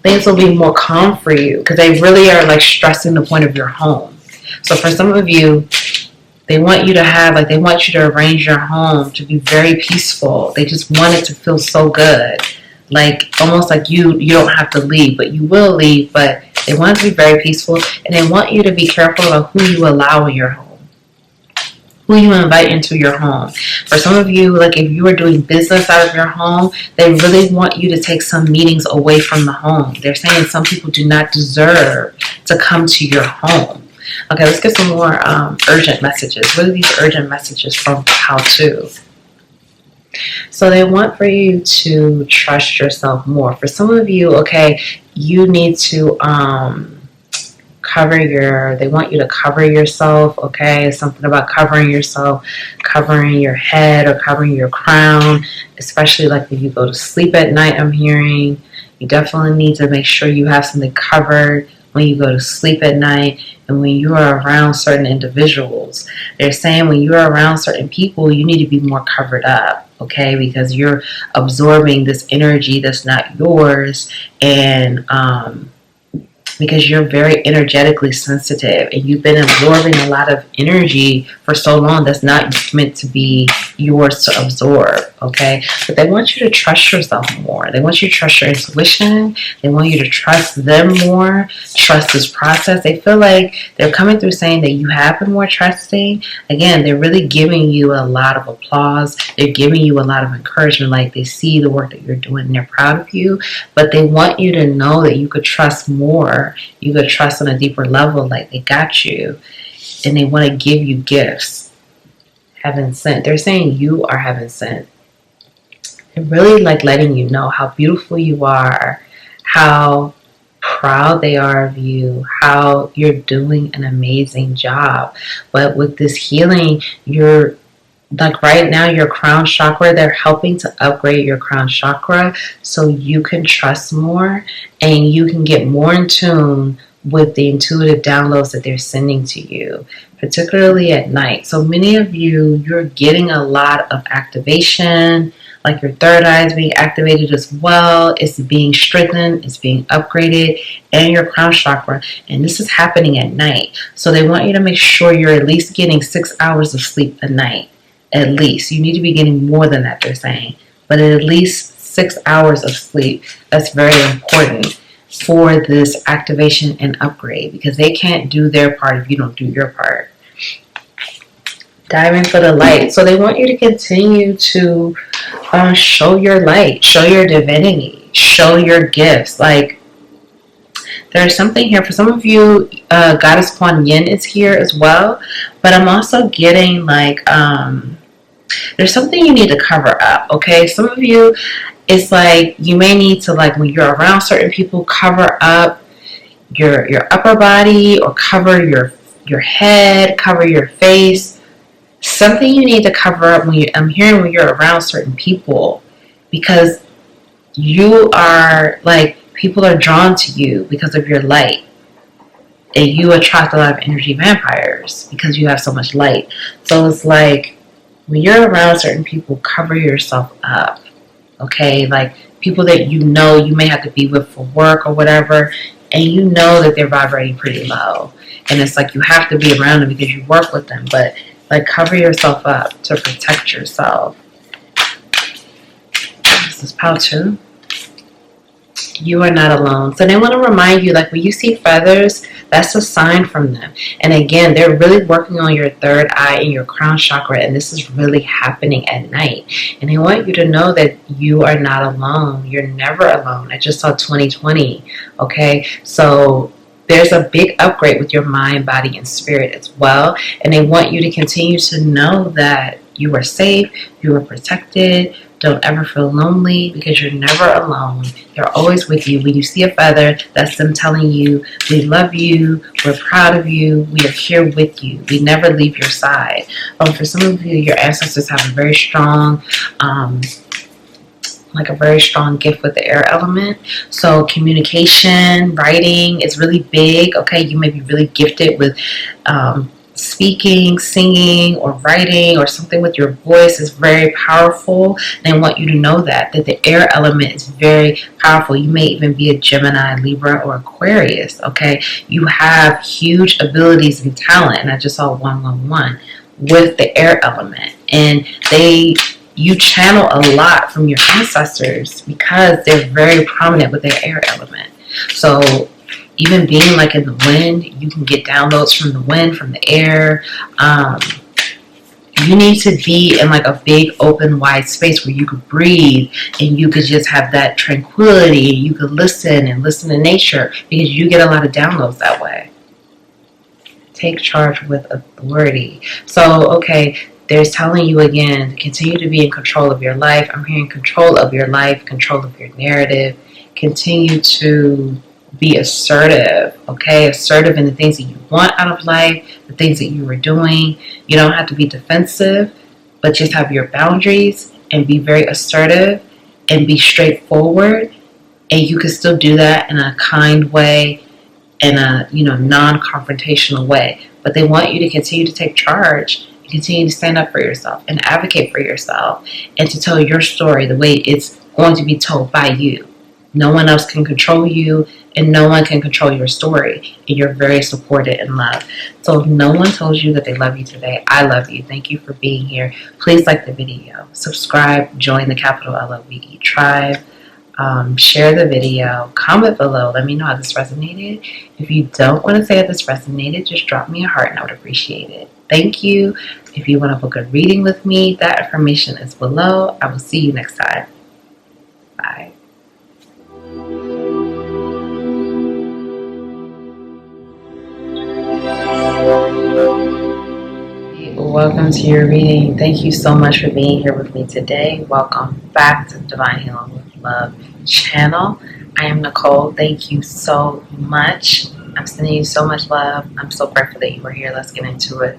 things will be more calm for you because they really are like stressing the point of your home. So for some of you, they want you to have, like, they want you to arrange your home to be very peaceful. They just want it to feel so good. Like, almost like you don't have to leave, but you will leave, but they want it to be very peaceful, and they want you to be careful about who you allow in your home, who you invite into your home. For some of you, like, if you are doing business out of your home, they really want you to take some meetings away from the home. They're saying some people do not deserve to come to your home. Okay, let's get some more urgent messages. What are these urgent messages from How To? So they want for you to trust yourself more. For some of you, okay, you need to they want you to cover yourself, okay? Something about covering yourself, covering your head or covering your crown, especially like when you go to sleep at night, I'm hearing. You definitely need to make sure you have something covered when you go to sleep at night and when you are around certain individuals. They're saying when you're around certain people, you need to be more covered up, okay? Because you're absorbing this energy that's not yours, and because you're very energetically sensitive and you've been absorbing a lot of energy for so long that's not meant to be yours to absorb, okay? But they want you to trust yourself more. They want you to trust your intuition. They want you to trust them more, trust this process. They feel like they're coming through saying that you have been more trusting. Again, they're really giving you a lot of applause. They're giving you a lot of encouragement, like they see the work that you're doing and they're proud of you, but they want you to know that you could trust more. You could trust on a deeper level, like they got you, and they want to give you gifts. Heaven sent. They're saying you are heaven sent. They're really like letting you know how beautiful you are, how proud they are of you, how you're doing an amazing job. But with this healing, you're like right now, your crown chakra, they're helping to upgrade your crown chakra so you can trust more and you can get more in tune with the intuitive downloads that they're sending to you, particularly at night. So many of you, you're getting a lot of activation, like your third eye is being activated as well. It's being strengthened, it's being upgraded, and your crown chakra. And this is happening at night. So they want you to make sure you're at least getting 6 hours of sleep a night. At least. You need to be getting more than that, they're saying. But at least 6 hours of sleep. That's very important for this activation and upgrade, because they can't do their part if you don't do your part. Diving for the light. So they want you to continue to show your light, show your divinity, show your gifts. Like, there's something here. For some of you, Goddess Kuan Yin is here as well. But I'm also getting like, there's something you need to cover up, okay? Some of you, it's like you may need to, like when you're around certain people, cover up your upper body or cover your head, cover your face. Something you need to cover up I'm hearing when you're around certain people, because you are like, people are drawn to you because of your light. And you attract a lot of energy vampires because you have so much light. So it's like, when you're around certain people, cover yourself up, okay? Like people that you know you may have to be with for work or whatever, and you know that they're vibrating pretty low. And it's like you have to be around them because you work with them, but like cover yourself up to protect yourself. This is Pao 2. You are not alone. So they want to remind you, like when you see feathers, that's a sign from them. And again, they're really working on your third eye and your crown chakra, and this is really happening at night. And they want you to know that you are not alone. You're never alone. I just saw 2020, okay? So there's a big upgrade with your mind, body, and spirit as well. And they want you to continue to know that you are safe, you are protected. Don't ever feel lonely, because you're never alone. They're always with you. When you see a feather, that's them telling you, we love you, we're proud of you, we are here with you. We never leave your side. For some of you, your ancestors have a very strong, like a very strong gift with the air element. So communication, writing is really big. Okay, you may be really gifted with speaking, singing, or writing, or something with your voice is very powerful. And I want you to know that the air element is very powerful. You may even be a Gemini, Libra, or Aquarius, okay? You have huge abilities and talent, and I just saw 111 with the air element. And you channel a lot from your ancestors because they're very prominent with their air element. So even being like in the wind, you can get downloads from the wind, from the air. You need to be in like a big, open, wide space where you could breathe and you could just have that tranquility. You could listen and listen to nature, because you get a lot of downloads that way. Take charge with authority. So, okay, there's telling you again, continue to be in control of your life. I'm hearing control of your life, control of your narrative, continue to be assertive, okay? Assertive in the things that you want out of life, the things that you are doing. You don't have to be defensive, but just have your boundaries and be very assertive and be straightforward. And you can still do that in a kind way, in a non-confrontational way. But they want you to continue to take charge, and continue to stand up for yourself and advocate for yourself, and to tell your story the way it's going to be told by you. No one else can control you, and no one can control your story. And you're very supported and loved. So if no one told you that they love you today, I love you. Thank you for being here. Please like the video, subscribe, join the capital LOVE tribe. Share the video, comment below, let me know how this resonated. If you don't want to say how this resonated, just drop me a heart and I would appreciate it. Thank you. If you want to book a reading with me, that information is below. I will see you next time. Bye. Welcome to your reading. Thank you so much for being here with me today. Welcome back to Divine Healing with Love channel. I am Nicole. Thank you so much. I'm sending you so much love. I'm so grateful that you were here. Let's get into it.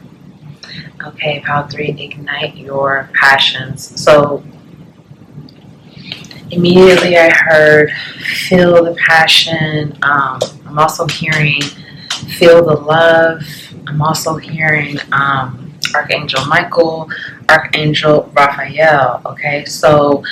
Okay, Pile 3, ignite your passions. So immediately I heard feel the passion. I'm also hearing feel the love. I'm also hearing Archangel Michael, Archangel Raphael. Okay, so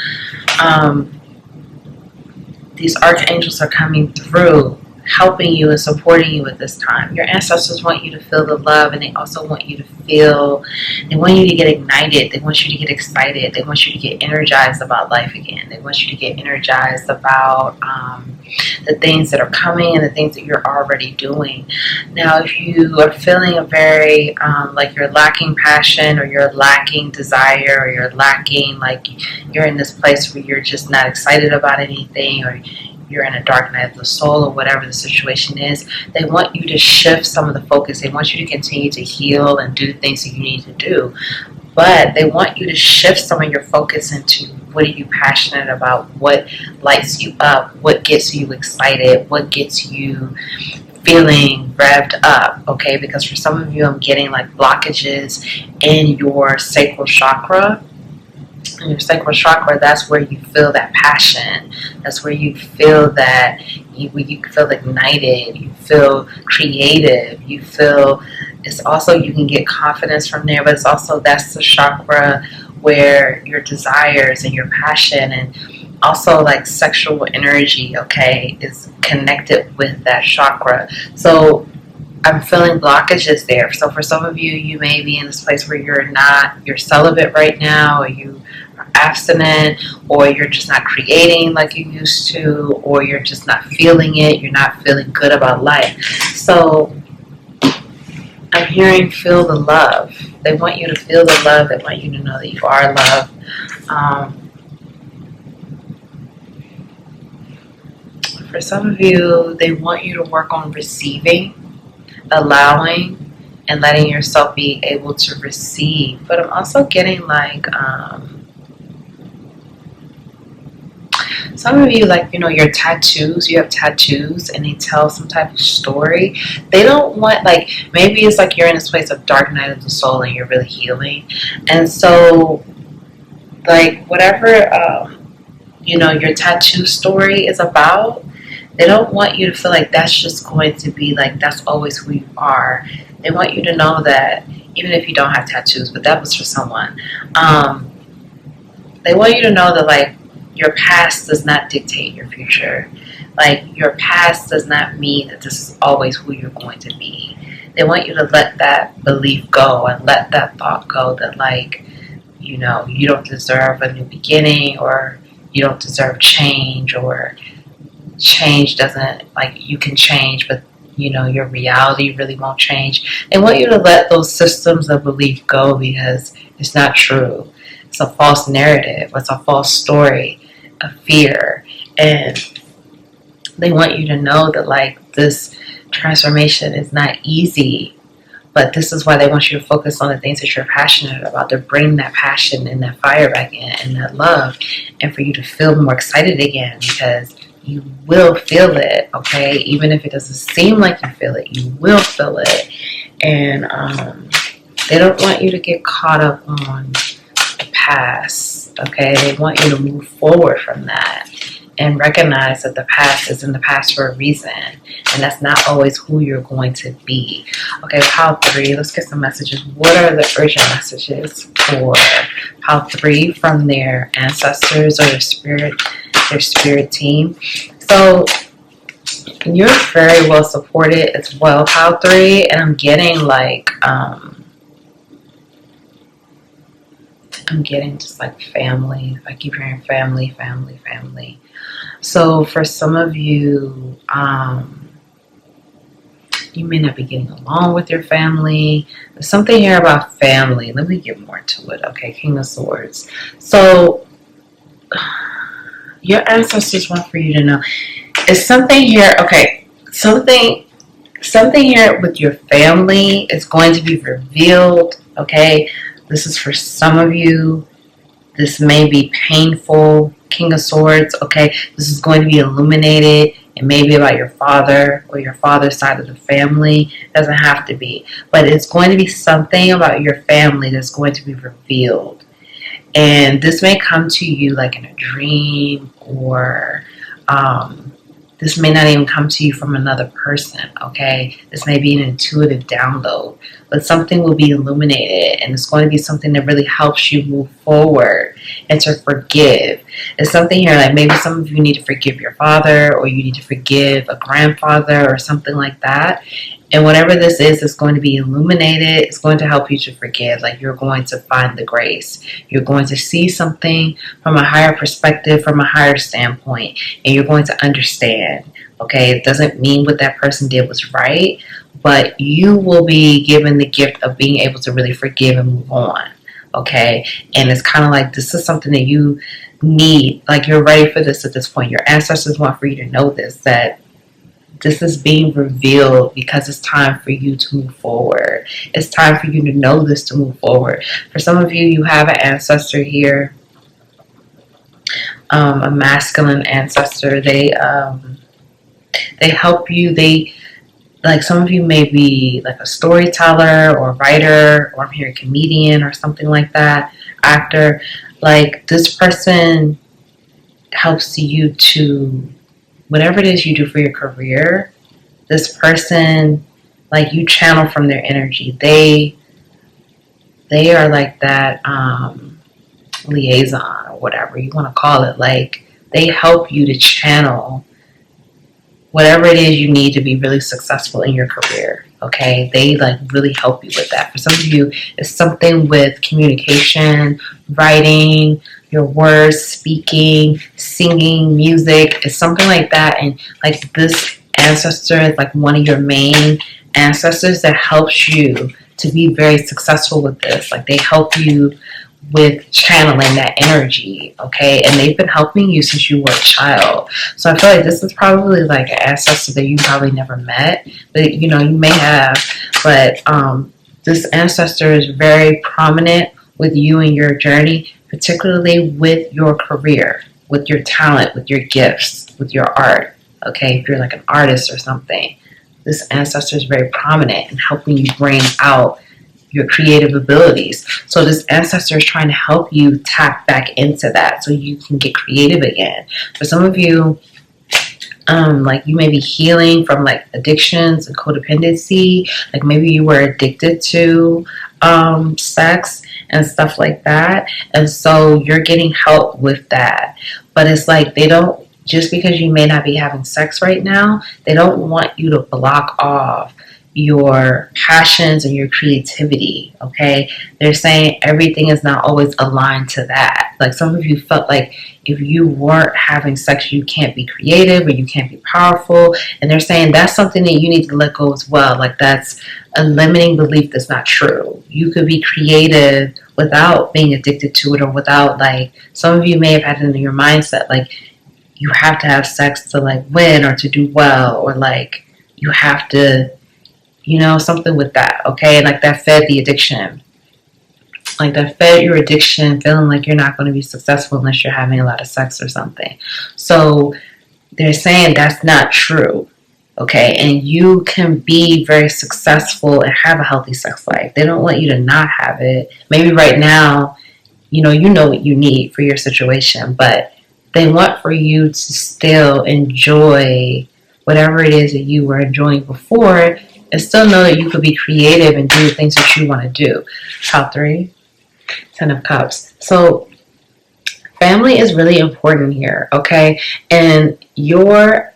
these archangels are coming through, helping you and supporting you at this time. Your ancestors want you to feel the love, and they also want you to feel, they want you to get ignited, they want you to get excited, they want you to get energized about life again. They want you to get energized about the things that are coming and the things that you're already doing. Now, if you are feeling a very, like you're lacking passion, or you're lacking desire, or you're lacking, like you're in this place where you're just not excited about anything, or you're in a dark night of the soul, or whatever the situation is, they want you to shift some of the focus. They want you to continue to heal and do things that you need to do. But they want you to shift some of your focus into what are you passionate about, what lights you up, what gets you excited, what gets you feeling revved up, okay? Because for some of you, I'm getting like blockages in your sacral chakra. In your sacral chakra, that's where you feel that passion. That's where you feel that you feel ignited, you feel creative, you feel, it's also, you can get confidence from there, but it's also, that's the chakra where your desires and your passion and also like sexual energy, okay, is connected with that chakra. So I'm feeling blockages there. So for some of you, you may be in this place where you're celibate right now, or you are abstinent, or you're just not creating like you used to, or you're just not feeling it, you're not feeling good about life. So I'm hearing feel the love. They want you to feel the love. They want you to know that you are loved. For some of you, they want you to work on receiving, allowing, and letting yourself be able to receive. But I'm also getting like some of you, like, your tattoos, you have tattoos and they tell some type of story. They don't want, like, maybe it's like you're in this place of dark night of the soul and you're really healing. And so, like, whatever, your tattoo story is about, they don't want you to feel like that's just going to be, like, that's always who you are. They want you to know that, even if you don't have tattoos, but that was for someone. They want you to know that, like, your past does not dictate your future. Like, your past does not mean that this is always who you're going to be. They want you to let that belief go and let that thought go that, like, you don't deserve a new beginning, or you don't deserve change, or change doesn't, like, you can change, but your reality really won't change. They want you to let those systems of belief go, because it's not true. It's a false narrative. It's a false story of fear. And they want you to know that, like, this transformation is not easy, but this is why they want you to focus on the things that you're passionate about, to bring that passion and that fire back in, and that love, and for you to feel more excited again, because you will feel it, okay? Even if it doesn't seem like you feel it, you will feel it. And they don't want you to get caught up on the past, okay? They want you to move forward from that and recognize that the past is in the past for a reason, and that's not always who you're going to be. Okay, pile 3, let's get some messages. What are the urgent messages for pile 3 from their ancestors or their spirit team? So you're very well supported as well, pile 3, and I'm getting like I'm getting just like family. I keep hearing family, family, family. So for some of you, you may not be getting along with your family. There's something here about family. Let me get more to it. Okay, King of Swords. So your ancestors want for you to know. It's something here. Okay, something here with your family is going to be revealed. Okay, this is for some of you. This may be painful. King of Swords, okay? This is going to be illuminated. It may be about your father or your father's side of the family. It doesn't have to be. But it's going to be something about your family that's going to be revealed. And this may come to you like in a dream, or this may not even come to you from another person, okay? This may be an intuitive download, but something will be illuminated, and it's going to be something that really helps you move forward and to forgive. It's something here like maybe some of you need to forgive your father, or you need to forgive a grandfather or something like that. And whatever this is, it's going to be illuminated. It's going to help you to forgive. Like you're going to find the grace. You're going to see something from a higher perspective, from a higher standpoint, and you're going to understand. Okay, it doesn't mean what that person did was right, but you will be given the gift of being able to really forgive and move on. Okay, and it's kind of like this is something that you need. Like you're ready for this at this point. Your ancestors want for you to know this, that this is being revealed because it's time for you to move forward. It's time for you to know this to move forward. For some of you, you have an ancestor here, a masculine ancestor. They help you. Like some of you may be like a storyteller or a writer, or I'm hearing comedian or something like that, actor. Like this person helps you to, whatever it is you do for your career, this person, like you channel from their energy. They are like that liaison or whatever you want to call it. Like they help you to channel whatever it is you need to be really successful in your career. Okay, they like really help you with that. For some of you, it's something with communication, writing, your words, speaking, singing, music. It's something like that. And like this ancestor is like one of your main ancestors that helps you to be very successful with this. Like they help you with channeling that energy, okay? And they've been helping you since you were a child. So I feel like this is probably like an ancestor that you probably never met, but you know, you may have. But this ancestor is very prominent with you and your journey, particularly with your career, with your talent, with your gifts, with your art, okay? If you're like an artist or something, this ancestor is very prominent in helping you bring out your creative abilities. So this ancestor is trying to help you tap back into that so you can get creative again. For some of you, like you may be healing from like addictions and codependency. Like maybe you were addicted to sex and stuff like that. And so you're getting help with that. But it's like they don't, just because you may not be having sex right now, they don't want you to block off your passions and your creativity, okay? They're saying everything is not always aligned to that. Like some of you felt like if you weren't having sex, you can't be creative or you can't be powerful. And they're saying that's something that you need to let go as well. Like that's a limiting belief that's not true. You could be creative without being addicted to it, or without, like, some of you may have had it in your mindset, like you have to have sex to like win or to do well, or like you have to, you know, something with that, okay? Like that fed the addiction. Like that fed your addiction, feeling like you're not going to be successful unless you're having a lot of sex or something. So they're saying that's not true. Okay, and you can be very successful and have a healthy sex life. They don't want you to not have it. Maybe right now, you know what you need for your situation, but they want for you to still enjoy whatever it is that you were enjoying before, and still know that you could be creative and do the things that you want to do. Top 3, 10 of Cups. So family is really important here, okay? And your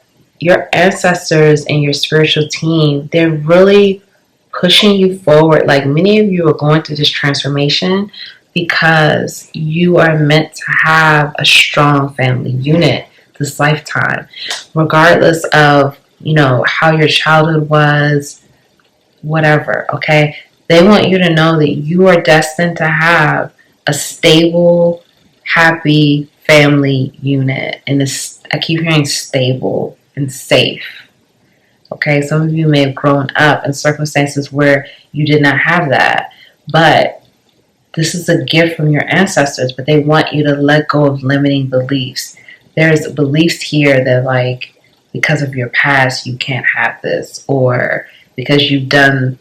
ancestors and your spiritual team, they're really pushing you forward. Like, many of you are going through this transformation because you are meant to have a strong family unit this lifetime, regardless of, how your childhood was, whatever, okay? They want you to know that you are destined to have a stable, happy family unit. And I keep hearing stable and safe. Okay, some of you may have grown up in circumstances where you did not have that, but this is a gift from your ancestors, but they want you to let go of limiting beliefs. There's beliefs here that, like, because of your past, you can't have this, or because you've done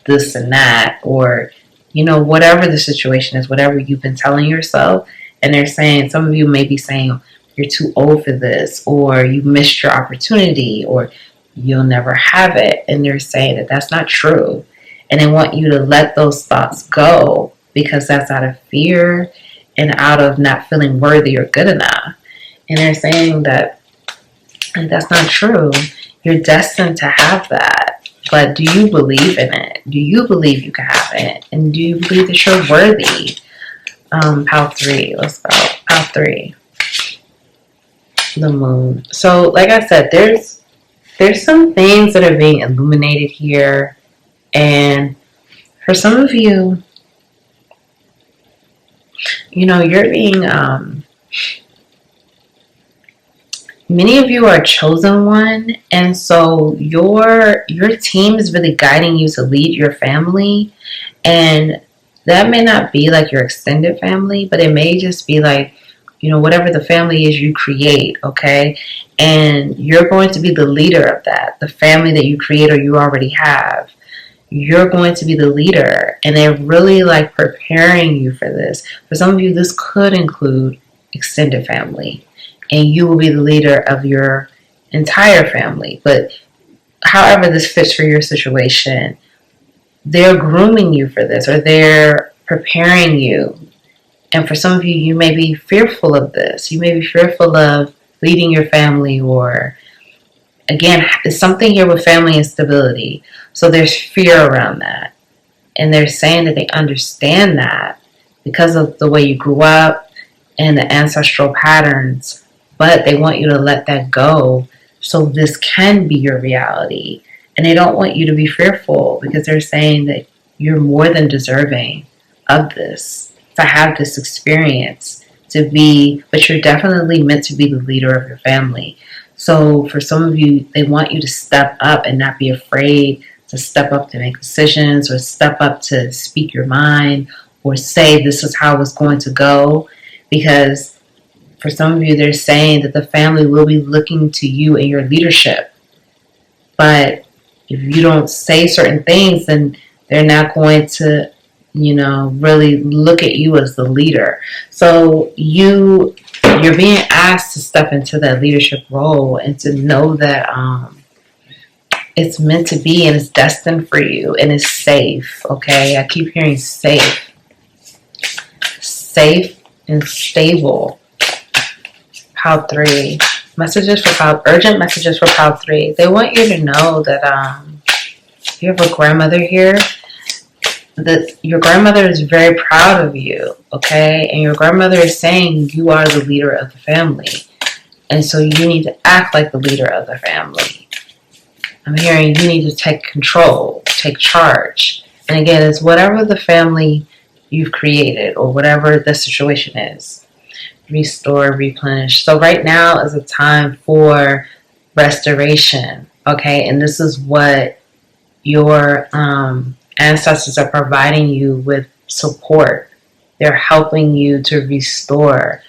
this and that, or, whatever the situation is, whatever you've been telling yourself. And they're saying, some of you may be saying, you're too old for this, or you missed your opportunity, or you'll never have it. And they're saying that that's not true. And they want you to let those thoughts go, because that's out of fear and out of not feeling worthy or good enough. And they're saying that that's not true. You're destined to have that. But do you believe in it? Do you believe you can have it? And do you believe that you're worthy? Pile 3. Let's go. Pile 3. The Moon. So, like I said, there's some things that are being illuminated here. And for some of you, you're being, many of you are a chosen one, and so your team is really guiding you to lead your family. And that may not be like your extended family, but it may just be like, whatever the family is you create, okay? And you're going to be the leader of that, the family that you create or you already have. You're going to be the leader, and they're really like preparing you for this. For some of you, this could include extended family, and you will be the leader of your entire family. But however this fits for your situation, they're grooming you for this, or they're preparing you. And for some of you, you may be fearful of this. You may be fearful of leading your family, or, again, it's something here with family instability. So there's fear around that. And they're saying that they understand that because of the way you grew up and the ancestral patterns. But they want you to let that go so this can be your reality. And they don't want you to be fearful, because they're saying that you're more than deserving of this, to have this experience, but you're definitely meant to be the leader of your family. So for some of you, they want you to step up and not be afraid to step up to make decisions, or step up to speak your mind, or say this is how it's going to go. Because for some of you, they're saying that the family will be looking to you and your leadership. But if you don't say certain things, then they're not going to, really look at you as the leader. So you're being asked to step into that leadership role, and to know that it's meant to be, and it's destined for you, and it's safe. Okay, I keep hearing safe and stable. Pile 3. Urgent messages for Pile 3. They want you to know that you have a grandmother here. That your grandmother is very proud of you, okay? And your grandmother is saying you are the leader of the family. And so you need to act like the leader of the family. I'm hearing you need to take control, take charge. And again, it's whatever the family you've created, or whatever the situation is. Restore, replenish. So right now is a time for restoration, okay? And this is what your ancestors are providing you with support. They're helping you to restore.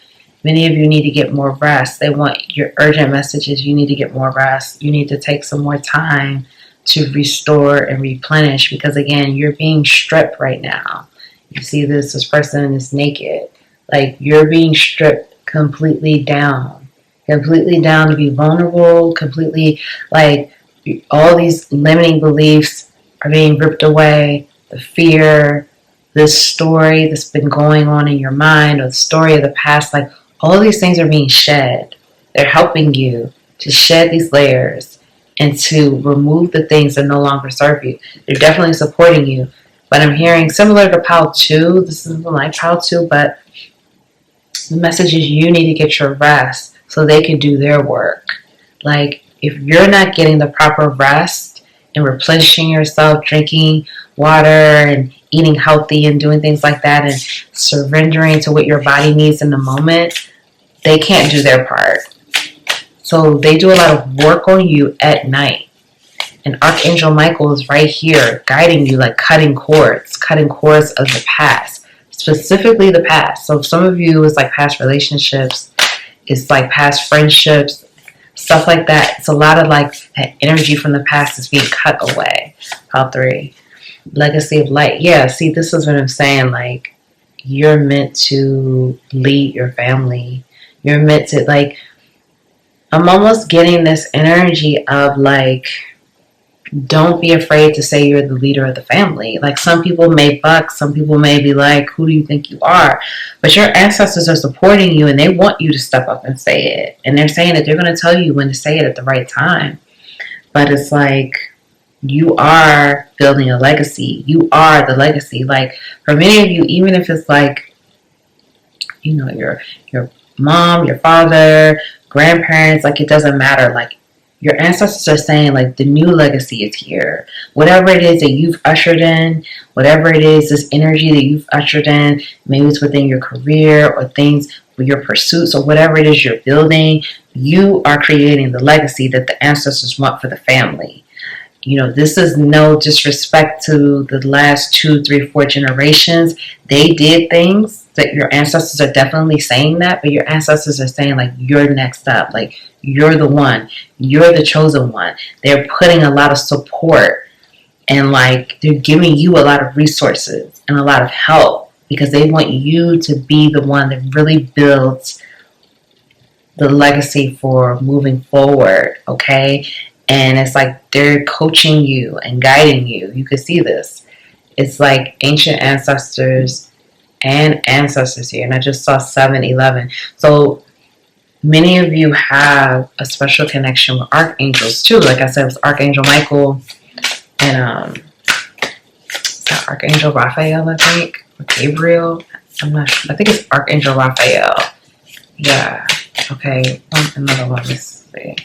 Many of you need to get more rest. They want your urgent messages. You need to get more rest. You need to take some more time to restore and replenish, because again, you're being stripped right now. You see this person is naked. Like, you're being stripped completely down to be vulnerable, completely, like, all these limiting beliefs are being ripped away. The fear, this story that's been going on in your mind, or the story of the past, like, all these things are being shed. They're helping you to shed these layers and to remove the things that no longer serve you. They're definitely supporting you. But I'm hearing, similar to Pile 2, this isn't like Pile 2, but the message is you need to get your rest so they can do their work. Like, if you're not getting the proper rest and replenishing yourself, drinking water and eating healthy and doing things like that and surrendering to what your body needs in the moment, they can't do their part. So they do a lot of work on you at night. And Archangel Michael is right here guiding you, like cutting cords of the past, specifically the past. So some of you, it's like past relationships, it's like past friendships, stuff like that. It's a lot of like that energy from the past is being cut away. Pile 3, legacy of light. Yeah, see, this is what I'm saying. Like, you're meant to lead your family. You're meant to, like, I'm almost getting this energy of like, don't be afraid to say you're the leader of the family. Like, some people may buck, some people may be like, who do you think you are? But your ancestors are supporting you and they want you to step up and say it. And they're saying that they're going to tell you when to say it at the right time. But it's like, you are building a legacy. You are the legacy. Like, for many of you, even if it's like, you know, your mom, your father, grandparents, like, it doesn't matter. Like, your ancestors are saying, like, the new legacy is here. Whatever it is that you've ushered in, whatever it is, this energy that you've ushered in, maybe it's within your career or things with your pursuits or whatever it is you're building, you are creating the legacy that the ancestors want for the family. You know, this is no disrespect to the last 2, 3, 4 generations. They did things that your ancestors are definitely saying that, but your ancestors are saying, like, you're next up. Like, you're the one. You're the chosen one. They're putting a lot of support and, like, they're giving you a lot of resources and a lot of help because they want you to be the one that really builds the legacy for moving forward, okay? And it's like they're coaching you and guiding you. You can see this. It's like ancient ancestors and ancestors here. And I just saw 7-11. So many of you have a special connection with archangels too. Like I said, it was Archangel Michael and Archangel Raphael, I think, or Gabriel. I'm not sure. I think it's Archangel Raphael. Yeah. Okay. Another one. Let's see.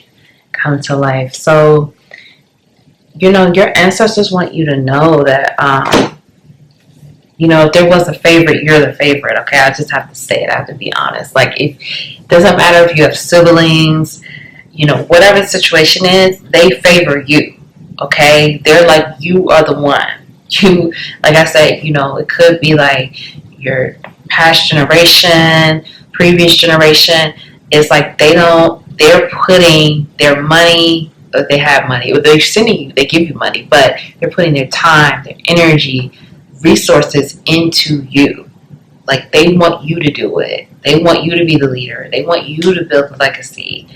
Come to life. So, you know, your ancestors want you to know that, you know, if there was a favorite, you're the favorite. Okay, I just have to say it. I have to be honest. Like, it doesn't matter if you have siblings, you know, whatever the situation is, they favor you. Okay, they're like, you are the one. You, like I said, you know, it could be like your past generation, previous generation. It's like they're putting their money, or they have money, or they're sending you, they give you money, but they're putting their time, their energy, resources into you. Like, they want you to do it. They want you to be the leader. They want you to build the legacy.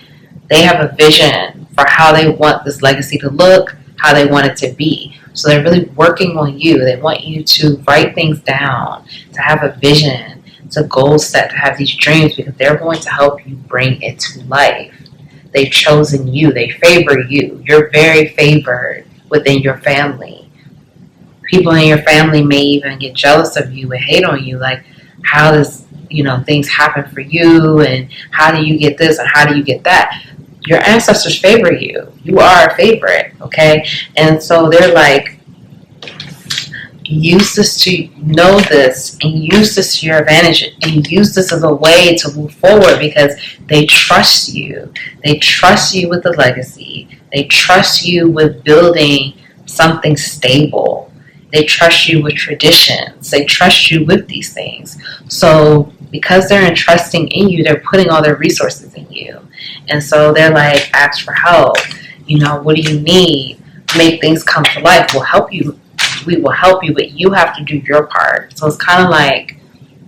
They have a vision for how they want this legacy to look, how they want it to be. So they're really working on you. They want you to write things down, to have a vision, to goal set, to have these dreams, because they're going to help you bring it to life. They've chosen you. They favor you. You're very favored within your family. People in your family may even get jealous of you and hate on you. Like, how does, you know, things happen for you, and how do you get this and how do you get that? Your ancestors favor you. You are a favorite, okay? And so they're like, use this to know this and use this to your advantage and use this as a way to move forward, because they trust you. They trust you with the legacy. They trust you with building something stable. They trust you with traditions. They trust you with these things. So because they're entrusting in you, they're putting all their resources in you. And so they're like, ask for help. You know, what do you need? Make things come to life. We'll help you. We will help you, but you have to do your part. So it's kind of like,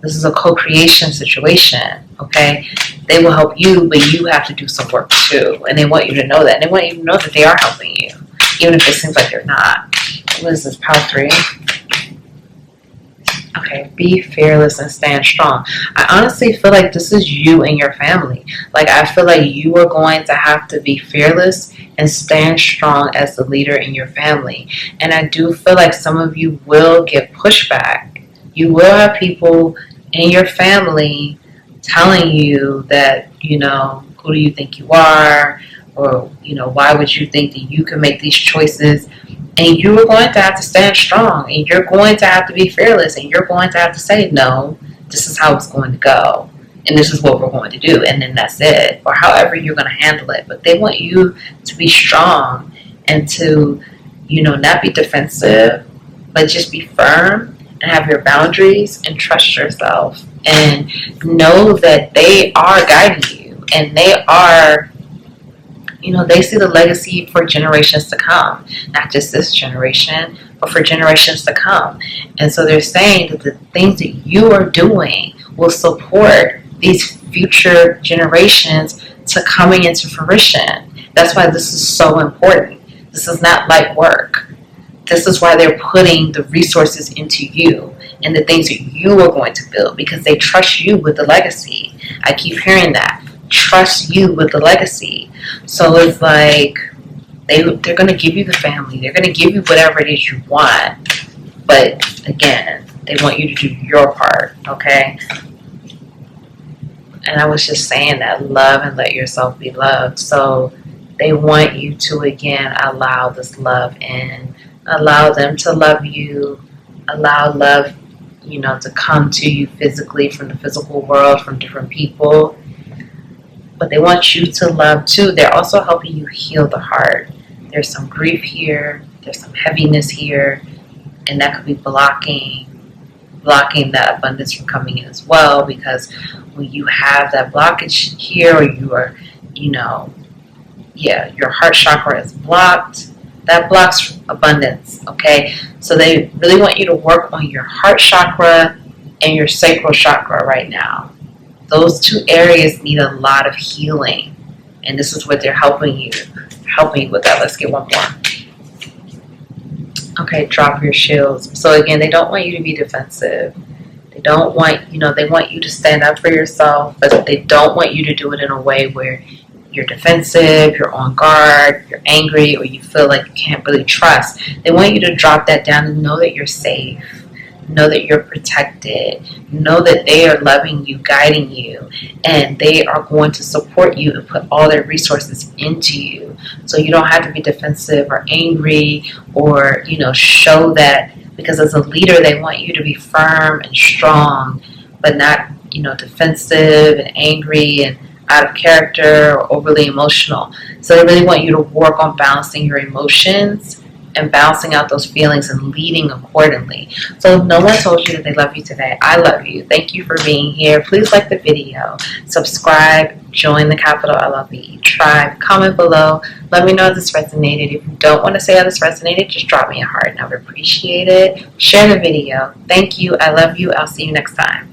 this is a co-creation situation, okay? They will help you, but you have to do some work too. And they want you to know that. And they want you to know that they are helping you, even if it seems like they're not. What is this, pile 3? Okay, be fearless and stand strong. I honestly feel like this is you and your family. Like, I feel like you are going to have to be fearless and stand strong as the leader in your family. And I do feel like some of you will get pushback. You will have people in your family telling you that, you know, who do you think you are? Or, you know, why would you think that you can make these choices? And you are going to have to stand strong, and you're going to have to be fearless, and you're going to have to say, no, this is how it's going to go, and this is what we're going to do, and then that's it, or however you're going to handle it. But they want you to be strong and to, you know, not be defensive, but just be firm and have your boundaries and trust yourself and know that they are guiding you, and they are, you know, they see the legacy for generations to come, not just this generation, but for generations to come. And so they're saying that the things that you are doing will support these future generations to coming into fruition. That's why this is so important. This is not light work. This is why they're putting the resources into you and the things that you are going to build, because they trust you with the legacy. I keep hearing that. Trust you with the legacy. So it's like they're going to give you the family. They're going to give you whatever it is you want. But again, they want you to do your part, okay? And I was just saying that, love and let yourself be loved. So they want you to, again, allow this love in. Allow them to love you. Allow love, you know, to come to you physically from the physical world, from different people. But they want you to love too. They're also helping you heal the heart. There's some grief here. There's some heaviness here. And that could be blocking that abundance from coming in as well. Because when you have that blockage here, or you are, you know, your heart chakra is blocked, that blocks abundance, okay? So they really want you to work on your heart chakra and your sacral chakra right now. Those two areas need a lot of healing. And this is what they're helping you with that. Let's get one more. Okay, drop your shields. So again, they don't want you to be defensive. They don't want, you know, they want you to stand up for yourself, but they don't want you to do it in a way where you're defensive, you're on guard, you're angry, or you feel like you can't really trust. They want you to drop that down and know that you're safe. Know that you're protected. Know that they are loving you, guiding you, and they are going to support you and put all their resources into you. So you don't have to be defensive or angry or, you know, show that, because as a leader, they want you to be firm and strong, but not, you know, defensive and angry and out of character or overly emotional. So they really want you to work on balancing your emotions and balancing out those feelings and leading accordingly. So if no one told you that they love you today, I love you. Thank you for being here. Please like the video, subscribe, join the capital LOVE tribe, comment below. Let me know if this resonated. If you don't want to say how this resonated, just drop me a heart and I would appreciate it. Share the video. Thank you. I love you. I'll see you next time.